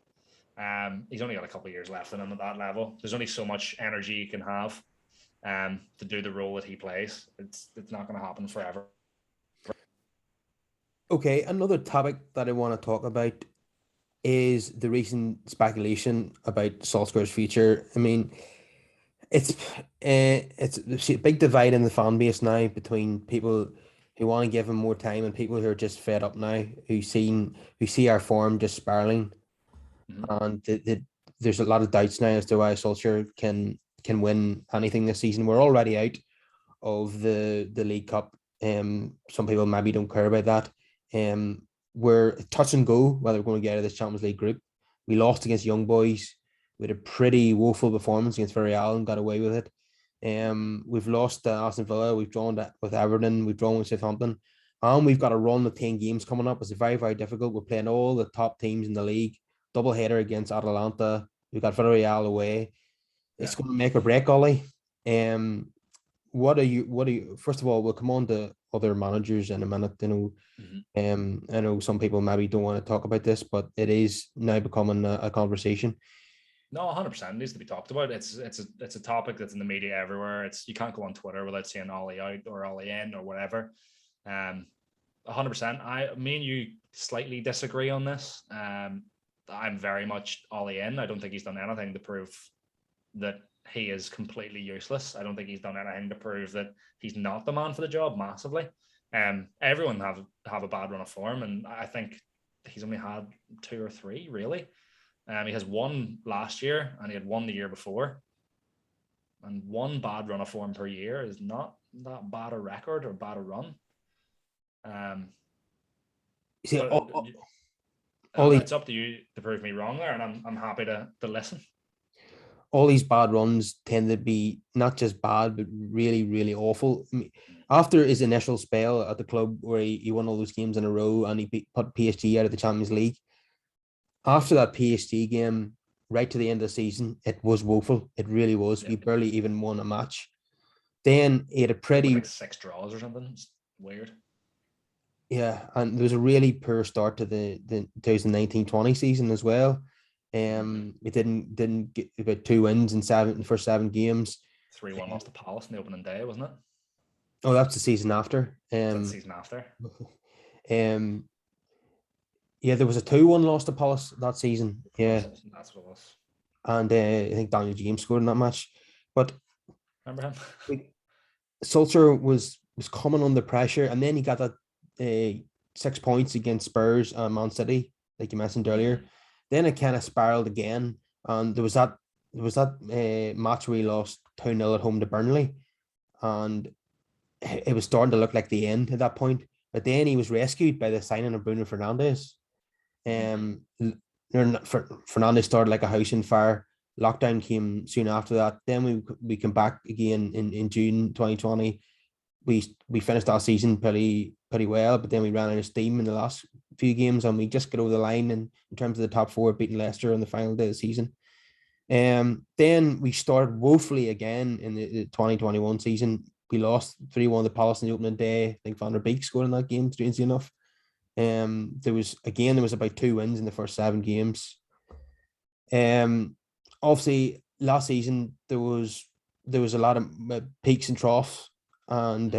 He's only got a couple of years left in him at that level. There's only so much energy you can have to do the role that he plays. It's not going to happen forever. Okay, another topic that I want to talk about is the recent speculation about Solskjaer's future. I mean, it's a big divide in the fan base now between people who want to give him more time and people who are just fed up now, who see our form just spiraling, and there's a lot of doubts now as to why Solskjaer can win anything this season. We're already out of the League Cup. Some people maybe don't care about that. We're touch and go whether we're going to get out of this Champions League group. We lost against Young Boys. We had a pretty woeful performance against Villarreal and got away with it. We've lost to Aston Villa. We've drawn with Everton. We've drawn with Southampton. And we've got a run of 10 games coming up. It's very, very difficult. We're playing all the top teams in the league. Double header against Atalanta. We've got Villarreal away. It's going to make or break, Ollie. What are you? First of all, we'll come on to other managers in a minute. I know some people maybe don't want to talk about this, but it is now becoming a conversation. No, 100% needs to be talked about. It's a topic that's in the media everywhere. You can't go on Twitter without seeing Ollie out or Ollie in or whatever. 100%. Me and you slightly disagree on this. I'm very much Ollie in. I don't think he's done anything to prove that he is completely useless. I don't think he's done anything to prove that he's not the man for the job massively. Everyone have a bad run of form, and I think he's only had 2 or 3 really. He has one last year and he had one the year before. And one bad run of form per year is not that bad a record or bad a run. It's up to you to prove me wrong there, and I'm happy to listen. All these bad runs tend to be not just bad, but really, really awful. I mean, after his initial spell at the club where he won all those games in a row and he put PSG out of the Champions League, after that PSG game, right to the end of the season, it was woeful. It really was. We barely even won a match. Then he had a pretty... like 6 draws or something. It's weird. Yeah, and there was a really poor start to the 2019-20 season as well. We didn't get about 2 wins in the first 7 games. 3-1 lost to Palace on the opening day, wasn't it? Oh, that's the season after. That's the season after. Yeah, there was a 2-1 loss to Palace that season. Yeah, that's what it was. And I think Daniel James scored in that match. But remember him? Solskjaer was coming under pressure, and then he got that 6 points against Spurs and Man City, like you mentioned earlier. Then it kind of spiraled again, and there was that match where he lost 2-0 at home to Burnley, and it was starting to look like the end at that point. But then he was rescued by the signing of Bruno Fernandes. Fernandes started like a house on fire. Lockdown came soon after that. Then we came back again in June 2020. We finished our season pretty well, but then we ran out of steam in the last few games, and we just got over the line in terms of the top four, beating Leicester on the final day of the season. Then we started woefully again in the 2021 season. We lost 3-1 to Palace on the opening day. I think Van der Beek scored in that game, strangely enough. There was about 2 wins in the first 7 games. Obviously last season there was a lot of peaks and troughs, and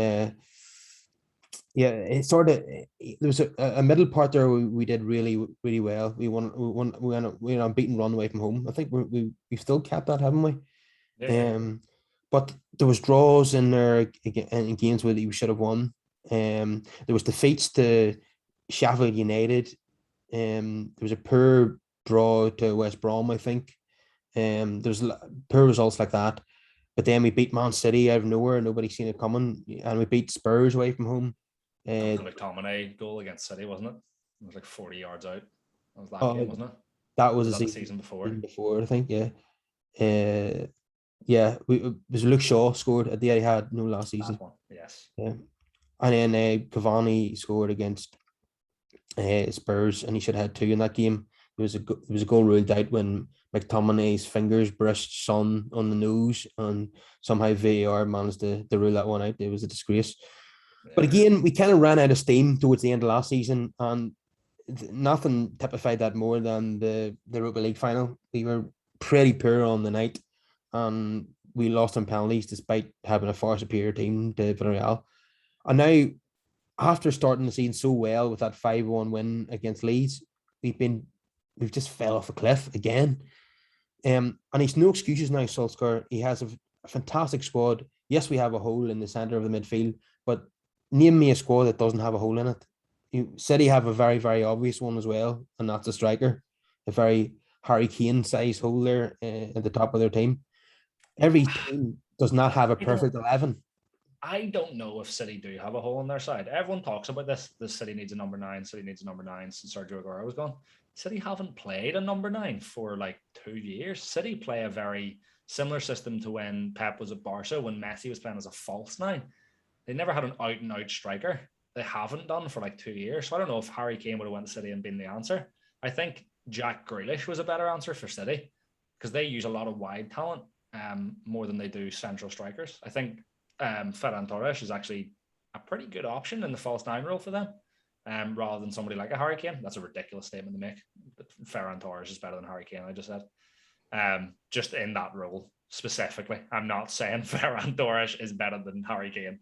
it sort of, there was a middle part there we did really well. We won on a beaten run away from home. I think we've still kept that, haven't we? Yeah. But there was draws in there in games where we should have won. There was defeats to Sheffield United. There was a poor draw to West Brom, I think. There's poor results like that. But then we beat Man City out of nowhere. Nobody seen it coming. And we beat Spurs away from home. The McTominay goal against City, wasn't it? It was like 40 yards out. That was that game, wasn't it? That was the season before. I think, yeah. It was Luke Shaw scored at the Etihad last season. Yes. Yeah. And then Cavani scored against Spurs, and he should have had 2 in that game. There was a goal ruled out when McTominay's fingers brushed Son on the nose, and somehow VAR managed to rule that one out. It was a disgrace. Yeah. But again, we kind of ran out of steam towards the end of last season, and nothing typified that more than the Europa League final. We were pretty poor on the night, and we lost on penalties despite having a far superior team to Villarreal. And now, after starting the season so well with that 5-1 win against Leeds, we've just fell off a cliff again. And he's no excuses now, Solskjaer. He has a fantastic squad. Yes, we have a hole in the centre of the midfield, but name me a squad that doesn't have a hole in it. City have a very, very obvious one as well, and that's a striker. A very Harry Kane-sized hole there at the top of their team. Every team does not have a perfect 11. I don't know if City do have a hole on their side. Everyone talks about this. The City needs a number 9. City needs a number 9 since Sergio Aguero was gone. City haven't played a number 9 for like 2 years. City play a very similar system to when Pep was at Barca, when Messi was playing as a false 9. They never had an out-and-out striker. They haven't done for like 2 years. So I don't know if Harry Kane would have went to City and been the answer. I think Jack Grealish was a better answer for City because they use a lot of wide talent more than they do central strikers. I think Ferran Torres is actually a pretty good option in the false 9 role for them, rather than somebody like a Harry Kane. That's a ridiculous statement to make. But Ferran Torres is better than Harry Kane, I just said. Just in that role specifically. I'm not saying Ferran Torres is better than Harry Kane.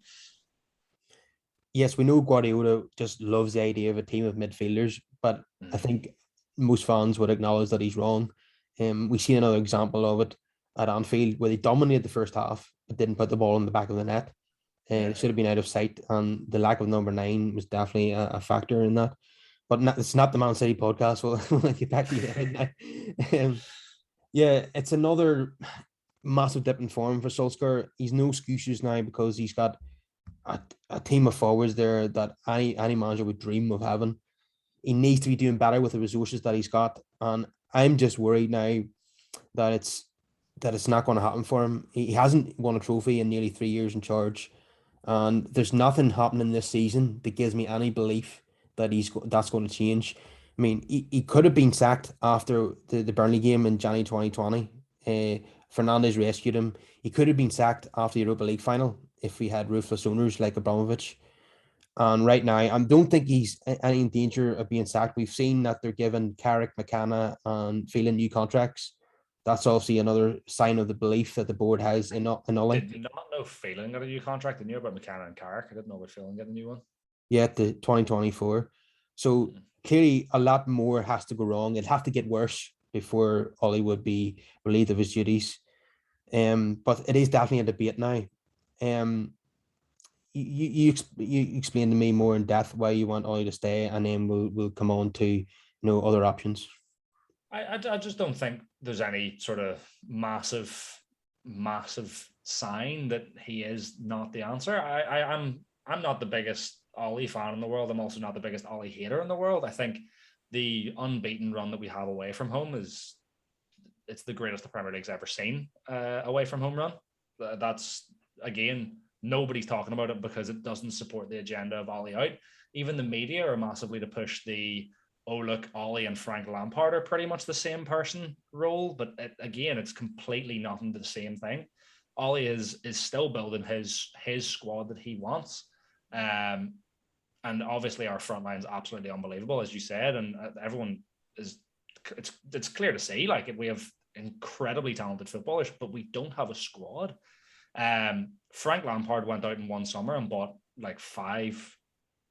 Yes, we know Guardiola just loves the idea of a team of midfielders, but I think most fans would acknowledge that he's wrong. We've seen another example of it at Anfield where they dominated the first half but didn't put the ball in the back of the net. It should have been out of sight, and the lack of number 9 was definitely a factor in that. But it's not the Man City podcast. We'll get back to you. It's another massive dip in form for Solskjaer. He's no excuses now because he's got a team of forwards there that any manager would dream of having. He needs to be doing better with the resources that he's got, and I'm just worried now that it's not going to happen for him. He hasn't won a trophy in nearly 3 years in charge, and there's nothing happening this season that gives me any belief that that's going to change. I mean, he could have been sacked after the Burnley game in January 2020. Fernandes rescued him. He could have been sacked after the Europa League final if we had ruthless owners like Abramovich. And right now, I don't think he's any in danger of being sacked. We've seen that they're giving Carrick, McKenna, and Phelan new contracts. That's obviously another sign of the belief that the board has in Ole. Did not know Phelan got a new contract. I knew about McKenna and Carrick. I didn't know about Phelan getting a new one. Yeah, the 2024. So clearly a lot more has to go wrong. It'd have to get worse before Ole would be relieved of his duties. But it is definitely a debate now. You explain to me more in depth why you want Ole to stay, and then we'll come on to other options. I just don't think there's any sort of massive sign that he is not the answer. I'm not the biggest Ollie fan in the world. I'm also not the biggest Ollie hater in the world. I think the unbeaten run that we have away from home it's the greatest the Premier League's ever seen away from home run. That's, again, nobody's talking about it because it doesn't support the agenda of Ollie out. Even the media are massively to push the, oh, look, Ollie and Frank Lampard are pretty much the same person role. But again, it's completely nothing to the same thing. Ollie is still building his squad that he wants. And obviously our front line is absolutely unbelievable, as you said. And everyone it's clear to see, like, we have incredibly talented footballers, but we don't have a squad. Frank Lampard went out in one summer and bought like 5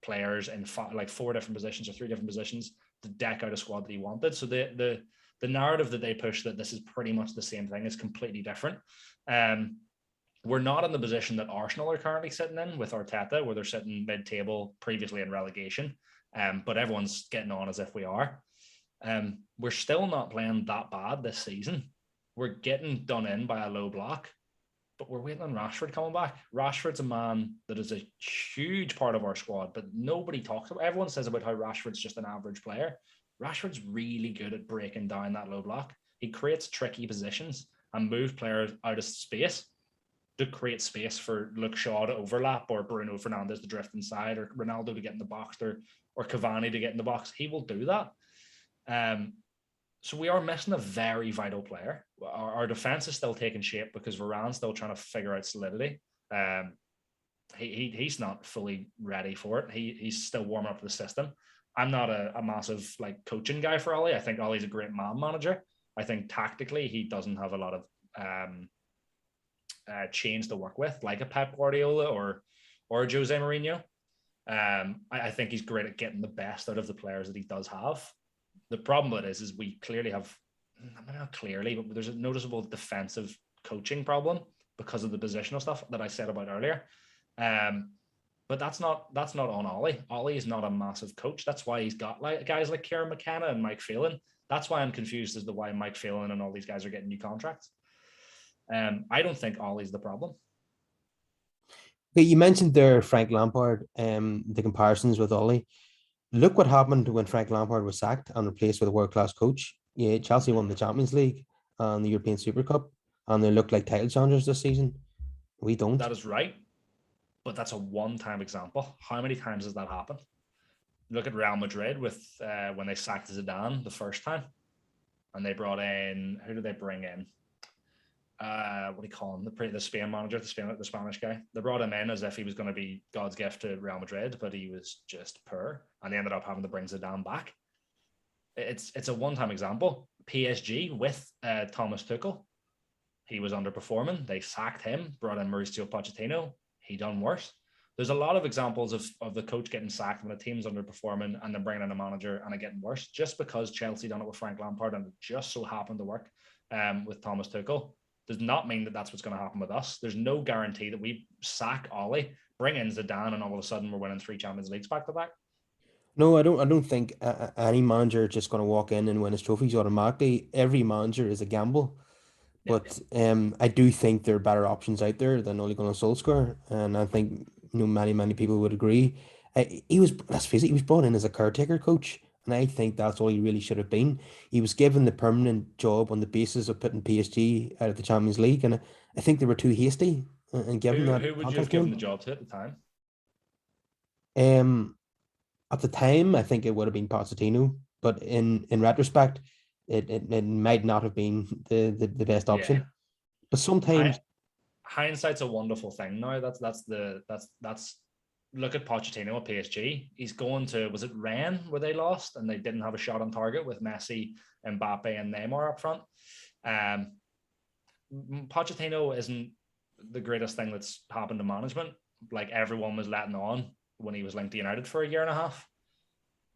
players in like 4 different positions or 3 different positions to deck out a squad that he wanted. So the narrative that they push that this is pretty much the same thing is completely different. We're not in the position that Arsenal are currently sitting in with Arteta, where they're sitting mid-table, previously in relegation. But everyone's getting on as if we are. We're still not playing that bad this season. We're getting done in by a low block, but we're waiting on Rashford coming back. Rashford's a man that is a huge part of our squad, but nobody talks about. Everyone says about how Rashford's just an average player. Rashford's really good at breaking down that low block. He creates tricky positions and move players out of space to create space for Luke Shaw to overlap, or Bruno Fernandes to drift inside, or Ronaldo to get in the box, or Cavani to get in the box. He will do that. So we are missing a very vital player. Our defense is still taking shape because Varane's still trying to figure out solidity. He's not fully ready for it. He's still warming up to the system. I'm not a massive like coaching guy for Ollie. I think Ollie's a great man manager. I think tactically he doesn't have a lot of change to work with, like a Pep Guardiola or a Jose Mourinho. I think he's great at getting the best out of the players that he does have. The problem with it is we clearly have, not clearly, but there's a noticeable defensive coaching problem because of the positional stuff that I said about earlier. But that's not on Ollie. Ollie is not a massive coach. That's why he's got like guys like Kieran McKenna and Mike Phelan. That's why I'm confused as to why Mike Phelan and all these guys are getting new contracts. I don't think Ollie's the problem. Okay, you mentioned there Frank Lampard, the comparisons with Ollie. Look what happened when Frank Lampard was sacked and replaced with a world-class coach. Yeah, Chelsea won the Champions League and the European Super Cup, and they look like title challengers this season. We don't. That is right, but that's a one-time example. How many times has that happened? Look at Real Madrid with when they sacked Zidane the first time, and they brought in, who did they bring in? What do you call him? The Spain manager, the Spanish guy. They brought him in as if he was going to be God's gift to Real Madrid, but he was just poor, and they ended up having to bring Zidane back. It's a one-time example. PSG with Thomas Tuchel, he was underperforming. They sacked him, brought in Mauricio Pochettino. He done worse. There's a lot of examples of the coach getting sacked when the team's underperforming and then bringing in a manager and it getting worse. Just because Chelsea done it with Frank Lampard and it just so happened to work with Thomas Tuchel does not mean that that's what's going to happen with us. There's no guarantee that we sack Ollie, bring in Zidane, and all of a sudden we're winning 3 Champions Leagues back to back. No, I don't think any manager is just going to walk in and win his trophies automatically. Every manager is a gamble. But I do think there are better options out there than Ole Gunnar Solskjaer, and I think many people would agree. Let's face it, he was brought in as a caretaker coach, and I think that's all he really should have been. He was given the permanent job on the basis of putting PSG out of the Champions League, and I think they were too hasty and giving that. Who would you have given the job to at the time? At the time, I think it would have been Pochettino, but in retrospect, it might not have been the best option. Yeah. But sometimes hindsight's a wonderful thing now. That's look at Pochettino at PSG. He's going to, was it Rennes where they lost and they didn't have a shot on target with Messi, Mbappe, and Neymar up front. Pochettino isn't the greatest thing that's happened to management. Like everyone was letting on when he was linked to United for a year and a half.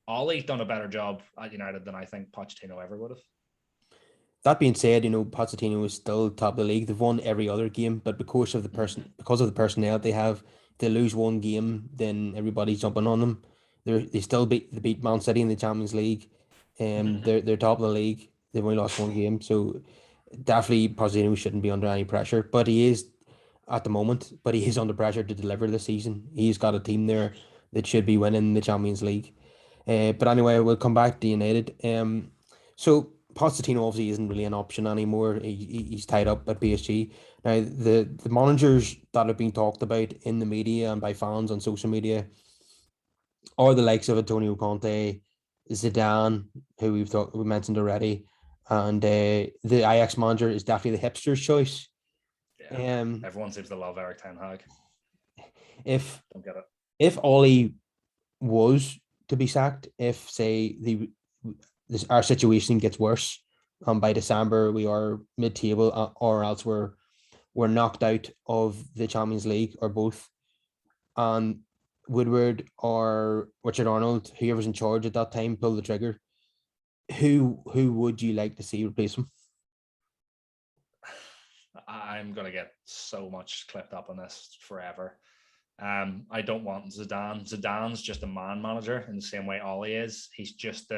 Ollie's done a better job at United than I think Pochettino ever would have. That being said, Pochettino is still top of the league. They've won every other game, but because of the personnel they have, if they lose one game, then everybody's jumping on them. They still beat Man City in the Champions League, and they're top of the league. They've only lost one game, so definitely Pochettino shouldn't be under any pressure. But he is at the moment. But he is under pressure to deliver this season. He's got a team there that should be winning the Champions League. But anyway, we'll come back to United. So Pochettino obviously isn't really an option anymore. He's tied up at PSG. Now, the managers that have been talked about in the media and by fans on social media are the likes of Antonio Conte, Zidane, who we mentioned already, and the Ajax manager is definitely the hipster's choice. Yeah, everyone seems to love Eric Ten Hag. If Don't get it. if Ole was to be sacked, if say our situation gets worse, by December we are mid-table, or else we're knocked out of the Champions League or both, and Woodward or Richard Arnold, whoever's in charge at that time, pull the trigger, who would you like to see replace him? I'm gonna get so much clipped up on this forever. I don't want Zidane. Zidane's just a man manager in the same way Ole is. He's just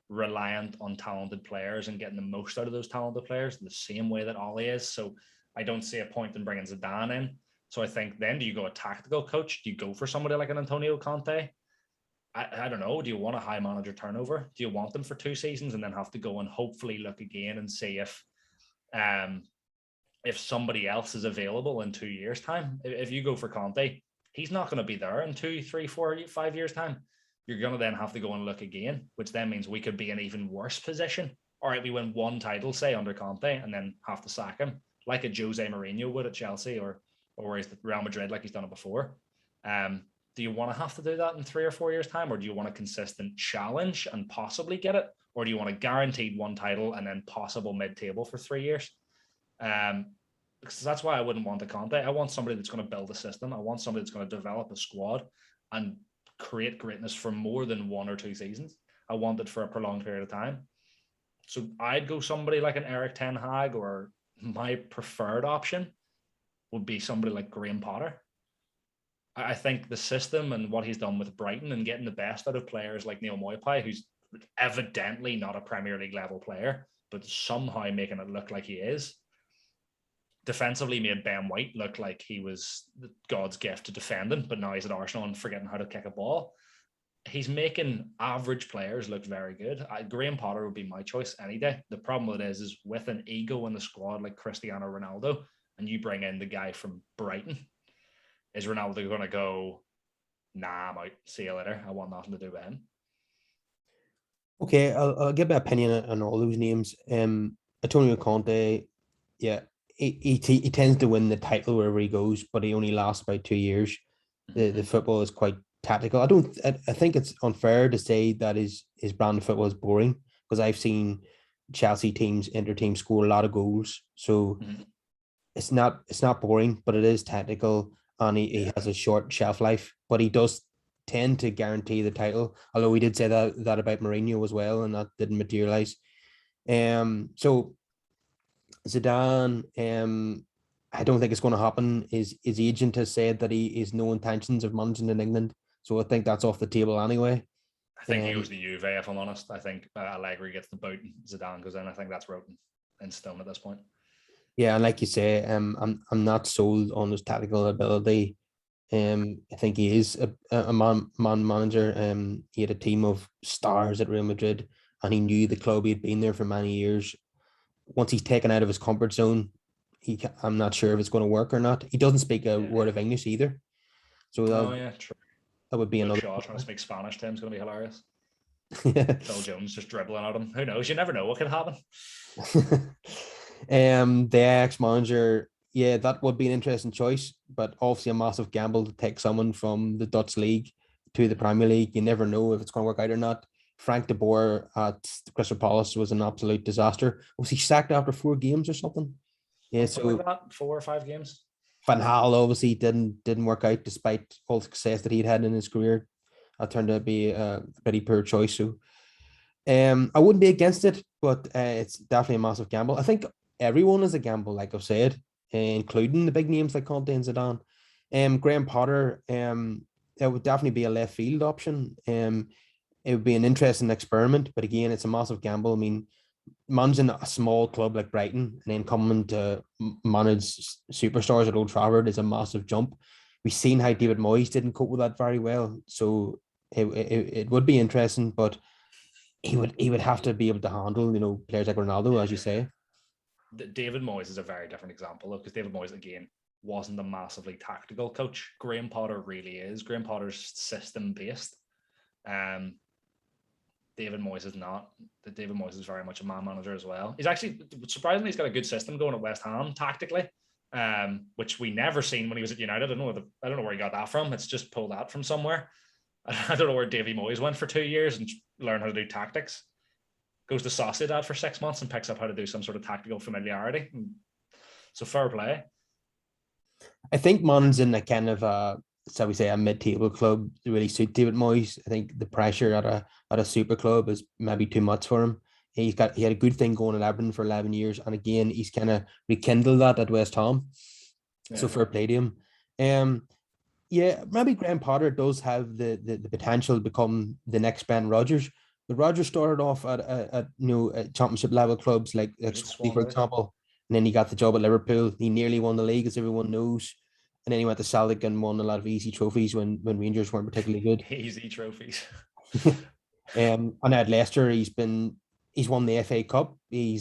reliant on talented players and getting the most out of those talented players in the same way that Ole is. So I don't see a point in bringing Zidane in. So I think then, do you go a tactical coach? Do you go for somebody like an Antonio Conte? I don't know. Do you want a high manager turnover? Do you want them for 2 seasons and then have to go and hopefully look again and see if somebody else is available in 2 years' time? If you go for Conte, he's not going to be there in 2, 3, 4, 5 years' time. You're going to then have to go and look again, which then means we could be in even worse position. All right, we win 1 title, say, under Conte, and then have to sack him, like a Jose Mourinho would at Chelsea or he's at Real Madrid, like he's done it before. Do you want to have to do that in 3 or 4 years' time, or do you want a consistent challenge and possibly get it, or do you want a guaranteed 1 title and then possible mid-table for 3 years? Because that's why I wouldn't want a Conte. I want somebody that's going to build a system. I want somebody that's going to develop a squad and create greatness for more than 1 or 2 seasons. I want it for a prolonged period of time. So I'd go somebody like an Eric Ten Hag, or my preferred option would be somebody like Graham Potter. I think the system and what he's done with Brighton and getting the best out of players like Neil Moypay, who's evidently not a Premier League level player, but somehow making it look like he is. Defensively made Ben White look like he was God's gift to defending, but now he's at Arsenal and forgetting how to kick a ball. He's making average players look very good. Graham Potter would be my choice any day. The problem with it is with an ego in the squad like Cristiano Ronaldo, and you bring in the guy from Brighton, is Ronaldo going to go, nah, I'm out, see you later, I want nothing to do with him? Okay, I'll give my opinion on all those names. Antonio Conte, yeah, he tends to win the title wherever he goes, but he only lasts about 2 years. The football is quite tactical. I think it's unfair to say that his brand of football is boring, because I've seen Chelsea teams, Inter teams score a lot of goals. So it's not boring, but it is technical, and he has a short shelf life, but he does tend to guarantee the title. Although we did say that about Mourinho as well, and that didn't materialize. So Zidane, I don't think it's going to happen. His agent has said that he has no intentions of managing in England, so I think that's off the table anyway. I think he goes to Juve, if I'm honest. I think Allegri gets the boot, Zidane goes in. I think that's written in stone at this point. Yeah, and like you say, I'm not sold on his tactical ability. I think he is a man manager. He had a team of stars at Real Madrid, and he knew the club. He had been there for many years. Once he's taken out of his comfort zone, I'm not sure if it's going to work or not. He doesn't speak a word of English either, so true. That would be another. Shaw trying to speak Spanish to him is going to be hilarious. Phil Jones just dribbling at him. Who knows? You never know what could happen. The Ajax manager, yeah, that would be an interesting choice, but obviously a massive gamble to take someone from the Dutch league to the Premier League. You never know if it's going to work out or not. Frank de Boer at Crystal Palace was an absolute disaster. Was he sacked after 4 games or something? Yeah, something like that, 4 or 5 games. Van Gaal obviously didn't work out despite all the success that he'd had in his career. That turned out to be a pretty poor choice. So I wouldn't be against it, but it's definitely a massive gamble. I think everyone is a gamble, like I've said, including the big names like Conte and Zidane. Graham Potter, it would definitely be a left field option. It would be an interesting experiment, but again, it's a massive gamble. I mean, managing a small club like Brighton and then coming to manage superstars at Old Trafford is a massive jump. we've seen how David Moyes didn't cope with that very well. So it would be interesting, but he would have to be able to handle, players like Ronaldo, as you say. David Moyes is a very different example, because David Moyes, again, wasn't a massively tactical coach. Graham Potter really is. Graham Potter's system based. David Moyes is not. David Moyes is very much a man manager as well. He's actually, surprisingly, he's got a good system going at West Ham tactically, which we never seen when he was at United. I don't know where he got that from. It's just pulled that from somewhere. I don't know where Davy Moyes went for 2 years and learned how to do tactics. Goes to Sociedad for 6 months and picks up how to do some sort of tactical familiarity. So fair play. I think Mon's in a kind of shall we say, a mid-table club to really suit David Moyes. I think the pressure at a super club is maybe too much for him. He had a good thing going at Everton for 11 years, and again, he's kind of rekindled that at West Ham. Yeah. So fair play to him. Yeah, maybe Graham Potter does have the potential to become the next Ben Rodgers. But Rodgers started off at championship level clubs like Swansea, for example, and then he got the job at Liverpool. He nearly won the league, as everyone knows. And then he went to Celtic and won a lot of easy trophies when Rangers weren't particularly good. Easy trophies. And at Leicester, he's won the FA Cup. He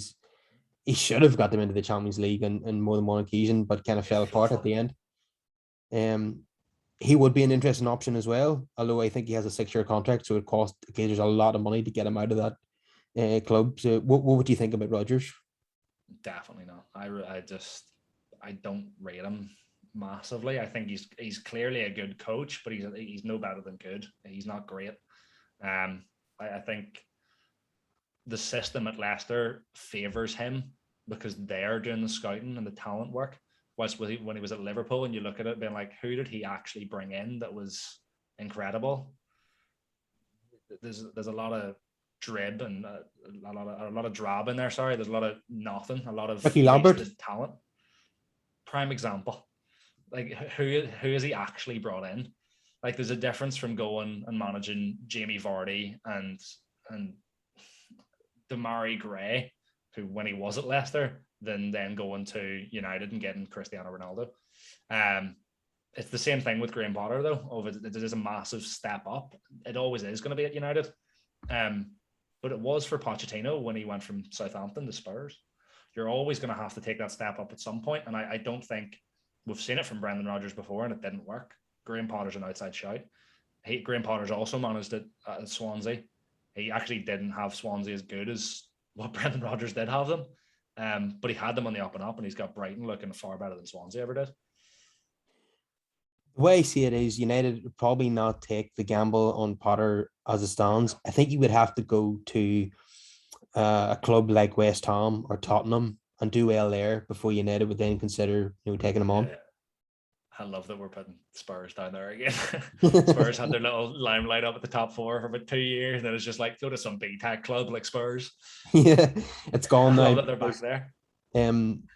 should have got them into the Champions League on more than one occasion, but kind of fell apart at the end. He would be an interesting option as well, although I think he has a 6-year contract, so it costs there's a lot of money to get him out of that club. So what would you think about Rodgers? Definitely not. I don't rate him massively. I think he's clearly a good coach, but he's no better than good. He's not great. I think the system at Leicester favors him because they're doing the scouting and the talent work. Whilst when he was at Liverpool, and you look at it, being like, who did he actually bring in that was incredible? There's a lot of drib and a lot of drab in there. Sorry, there's a lot of nothing. A lot of talent. Prime example. Like, who has he actually brought in? Like, there's a difference from going and managing Jamie Vardy and Damari Gray, who when he was at Leicester, than then going to United and getting Cristiano Ronaldo. It's the same thing with Graham Potter, though. It is a massive step up. It always is going to be at United. But it was for Pochettino when he went from Southampton to Spurs. You're always going to have to take that step up at some point, and I don't think we've seen it from Brendan Rodgers before, and it didn't work. Graham Potter's an outside shout. Graham Potter's also managed it at Swansea. He actually didn't have Swansea as good as what Brendan Rodgers did have them. But he had them on the up and up, and he's got Brighton looking far better than Swansea ever did. The way I see it is United would probably not take the gamble on Potter as it stands. I think you would have to go to a club like West Ham or Tottenham and do well there before United would then consider taking him on. Yeah. I love that we're putting Spurs down there again. Spurs had their little limelight up at the top 4 for about 2 years, and then it's just like, go to some B-Tech club like Spurs. Yeah, it's gone now. I love that they're back there.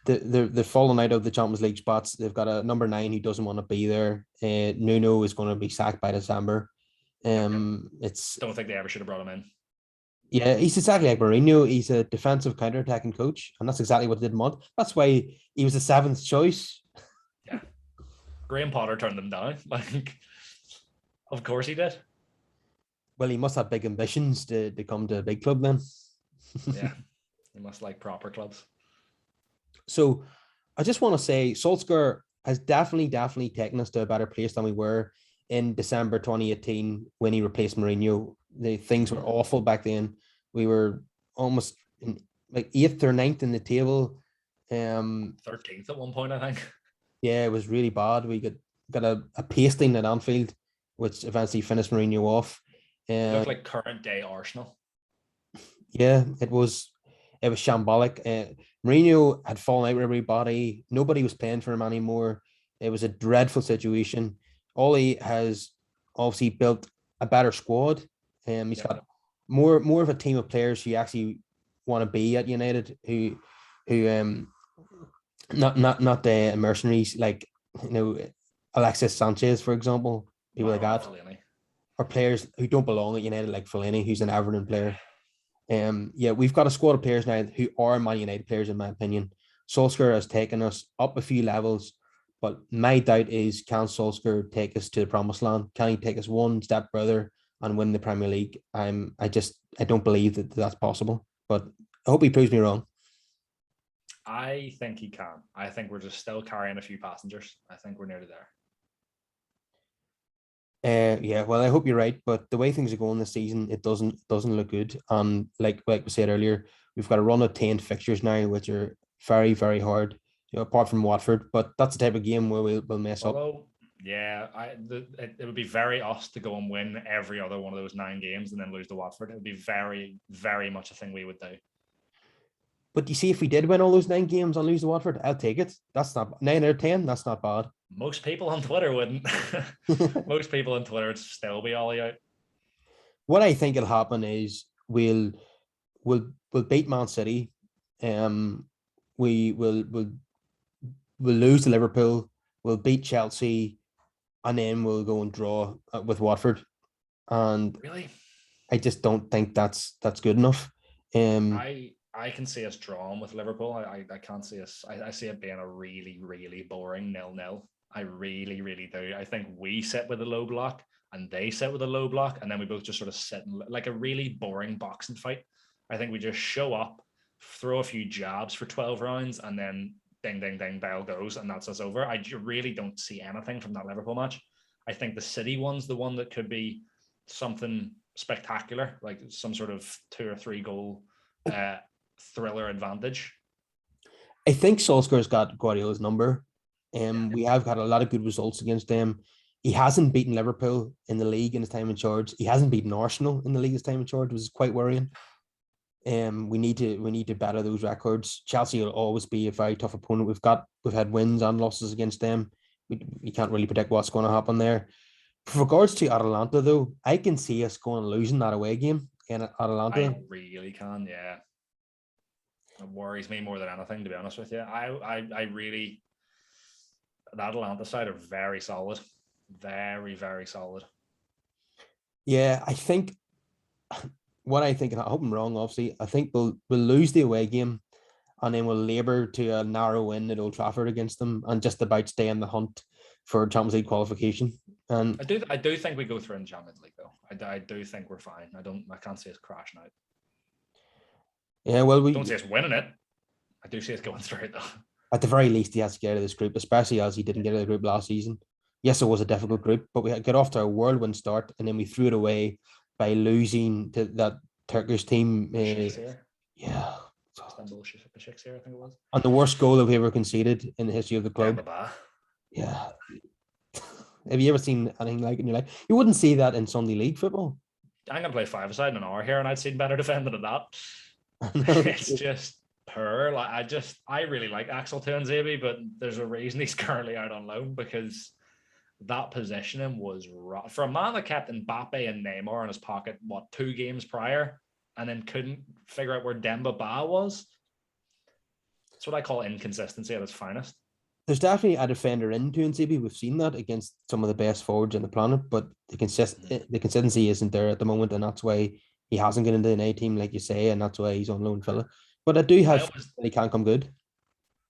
They're falling out of the Champions League spots. They've got a number 9 who doesn't want to be there. Nuno is going to be sacked by December. Don't think they ever should have brought him in. Yeah, he's exactly like Mourinho. He's a defensive counter-attacking coach, and that's exactly what they didn't want. That's why he was the 7th choice. Yeah. Graham Potter turned them down. Like, of course he did. Well, he must have big ambitions to come to a big club then. Yeah, he must like proper clubs. So I just want to say Solskjaer has definitely taken us to a better place than we were in December 2018 when he replaced Mourinho. The things were awful back then. We were almost in, like 8th or 9th in the table. 13th at one point, I think. Yeah, it was really bad. We got a pasting at Anfield, which eventually finished Mourinho off. It looked like current day Arsenal. Yeah, it was shambolic. Mourinho had fallen out with everybody. Nobody was playing for him anymore. It was a dreadful situation. Ole has obviously built a better squad. He's got more of a team of players who actually want to be at United, who not the mercenaries like Alexis Sanchez, for example, people like that, or players who don't belong at United like Fellaini, who's an Everton player. We've got a squad of players now who are Man United players, in my opinion. Solskjaer has taken us up a few levels, But my doubt is, can Solskjaer take us to the promised land? Can he take us one step further and win the Premier League? I don't believe that that's possible. But I hope he proves me wrong. I think he can. I think we're just still carrying a few passengers. I think we're nearly there. Yeah, well, I hope you're right, but the way things are going this season, it doesn't look good. Like we said earlier, we've got a run of 10 fixtures now, which are very, very hard, apart from Watford. But that's the type of game where we'll mess up. Yeah, it would be very us to go and win every other one of those 9 games and then lose to Watford. It would be very, very much a thing we would do. But you see, if we did win all those 9 games and lose to Watford, I'll take it. That's not 9 out of 10. That's not bad. Most people on Twitter wouldn't. Most people on Twitter would still be all out. What I think will happen is we'll beat Man City. We'll lose to Liverpool. We'll beat Chelsea, and then we'll go and draw with Watford. And really, I just don't think that's good enough. I can see us drawing with Liverpool. I can't see us. I see it being a really, really boring 0-0. I really, really do. I think we sit with a low block and they sit with a low block, and then we both just sort of sit in like a really boring boxing fight. I think we just show up, throw a few jabs for 12 rounds, and then ding, ding, ding, bell goes, and that's us over. I really don't see anything from that Liverpool match. I think the City one's the one that could be something spectacular, like some sort of 2 or 3 goal thriller advantage. I think Solskjaer's got Guardiola's number. We have got a lot of good results against them. He hasn't beaten Liverpool in the league in his time in charge. He hasn't beaten Arsenal in the league his time in charge, which is quite worrying. We need to better those records. Chelsea will always be a very tough opponent. We've had wins and losses against them. We can't really predict what's going to happen there. For regards to Atalanta, though, I can see us going and losing that away game in Atalanta. I really can, yeah. It worries me more than anything, to be honest with you. I really, the Atalanta side are very solid. Very, very solid. Yeah, I think what I think, and I hope I'm wrong, obviously, I think we'll lose the away game and then we'll labour to a narrow win at Old Trafford against them and just about stay in the hunt for Champions League qualification. And I do think we go through in the Champions League, though. I do think we're fine. I can't see us crashing out. Yeah, well, we don't see us winning it. I do see us going through it, though. At the very least, he has to get out of this group, especially as he didn't get out of the group last season. Yes, it was a difficult group, but we got off to a whirlwind start, and then we threw it away by losing to that Turkish team. Yeah. Istanbul Başakşehir, I think it was. And the worst goal that we ever conceded in the history of the club. Yeah. Have you ever seen anything like it in your life? You wouldn't see that in Sunday League football. I'm going to play 5-a-side in an hour here, and I'd seen better defending than that. It's just poor. Like I really like Axel Tuanzebe, but there's a reason he's currently out on loan, because that positioning was rough. For a man that kept Mbappe and Neymar in his pocket, 2 games prior, and then couldn't figure out where Demba Ba was. That's what I call inconsistency at its finest. There's definitely a defender in Tuanzebe. We've seen that against some of the best forwards on the planet, but the consistency isn't there at the moment, and that's why he hasn't got into an A team, like you say, and that's why he's on loan, fella. But I do have he can't come good.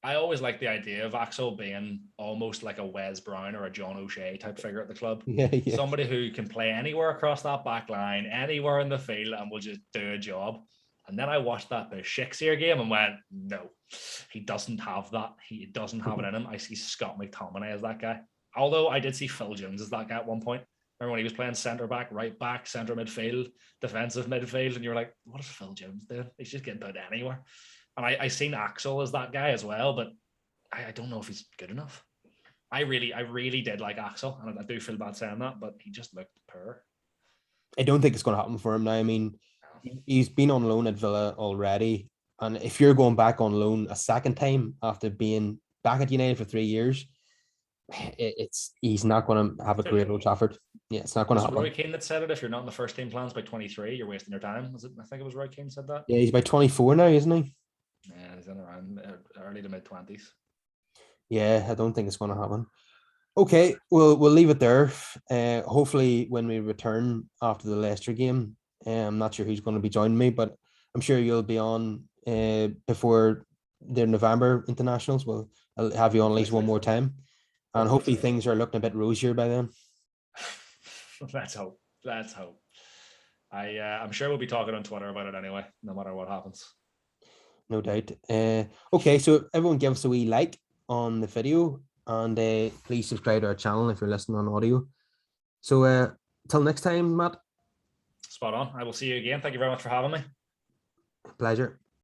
I always like the idea of Axel being almost like a Wes Brown or a John O'Shea type figure at the club. Yeah. Somebody who can play anywhere across that back line, anywhere in the field, and will just do a job. And then I watched that Başakşehir game and went, no, he doesn't have that. He doesn't have it in him. I see Scott McTominay as that guy. Although I did see Phil Jones as that guy at one point. Remember when he was playing centre back, right back, centre midfield, defensive midfield, and you're like, what is Phil Jones doing? He's just getting put anywhere. And I seen Axel as that guy as well, but I don't know if he's good enough. I really did like Axel, and I do feel bad saying that, but he just looked poor. I don't think it's going to happen for him now. I mean, he's been on loan at Villa already, and if you're going back on loan a second time after being back at United for 3 years, he's not going to have a great Old Trafford. Yeah, it's not going to happen. Roy Keane that said it. If you're not in the first team plans by 23, you're wasting your time. Was it? I think it was Roy Keane said that. Yeah, he's by 24 now, isn't he? Yeah, he's in around early to mid 20s. Yeah, I don't think it's going to happen. Okay, we'll leave it there. Hopefully, when we return after the Leicester game, I'm not sure who's going to be joining me, but I'm sure you'll be on before the November internationals. I'll have you on at least one more time. And hopefully things are looking a bit rosier by then. Let's hope. Let's hope. I'm sure we'll be talking on Twitter about it anyway, no matter what happens. No doubt. Okay, so everyone give us a wee like on the video, and please subscribe to our channel if you're listening on audio. So till next time, Matt. Spot on. I will see you again. Thank you very much for having me. Pleasure.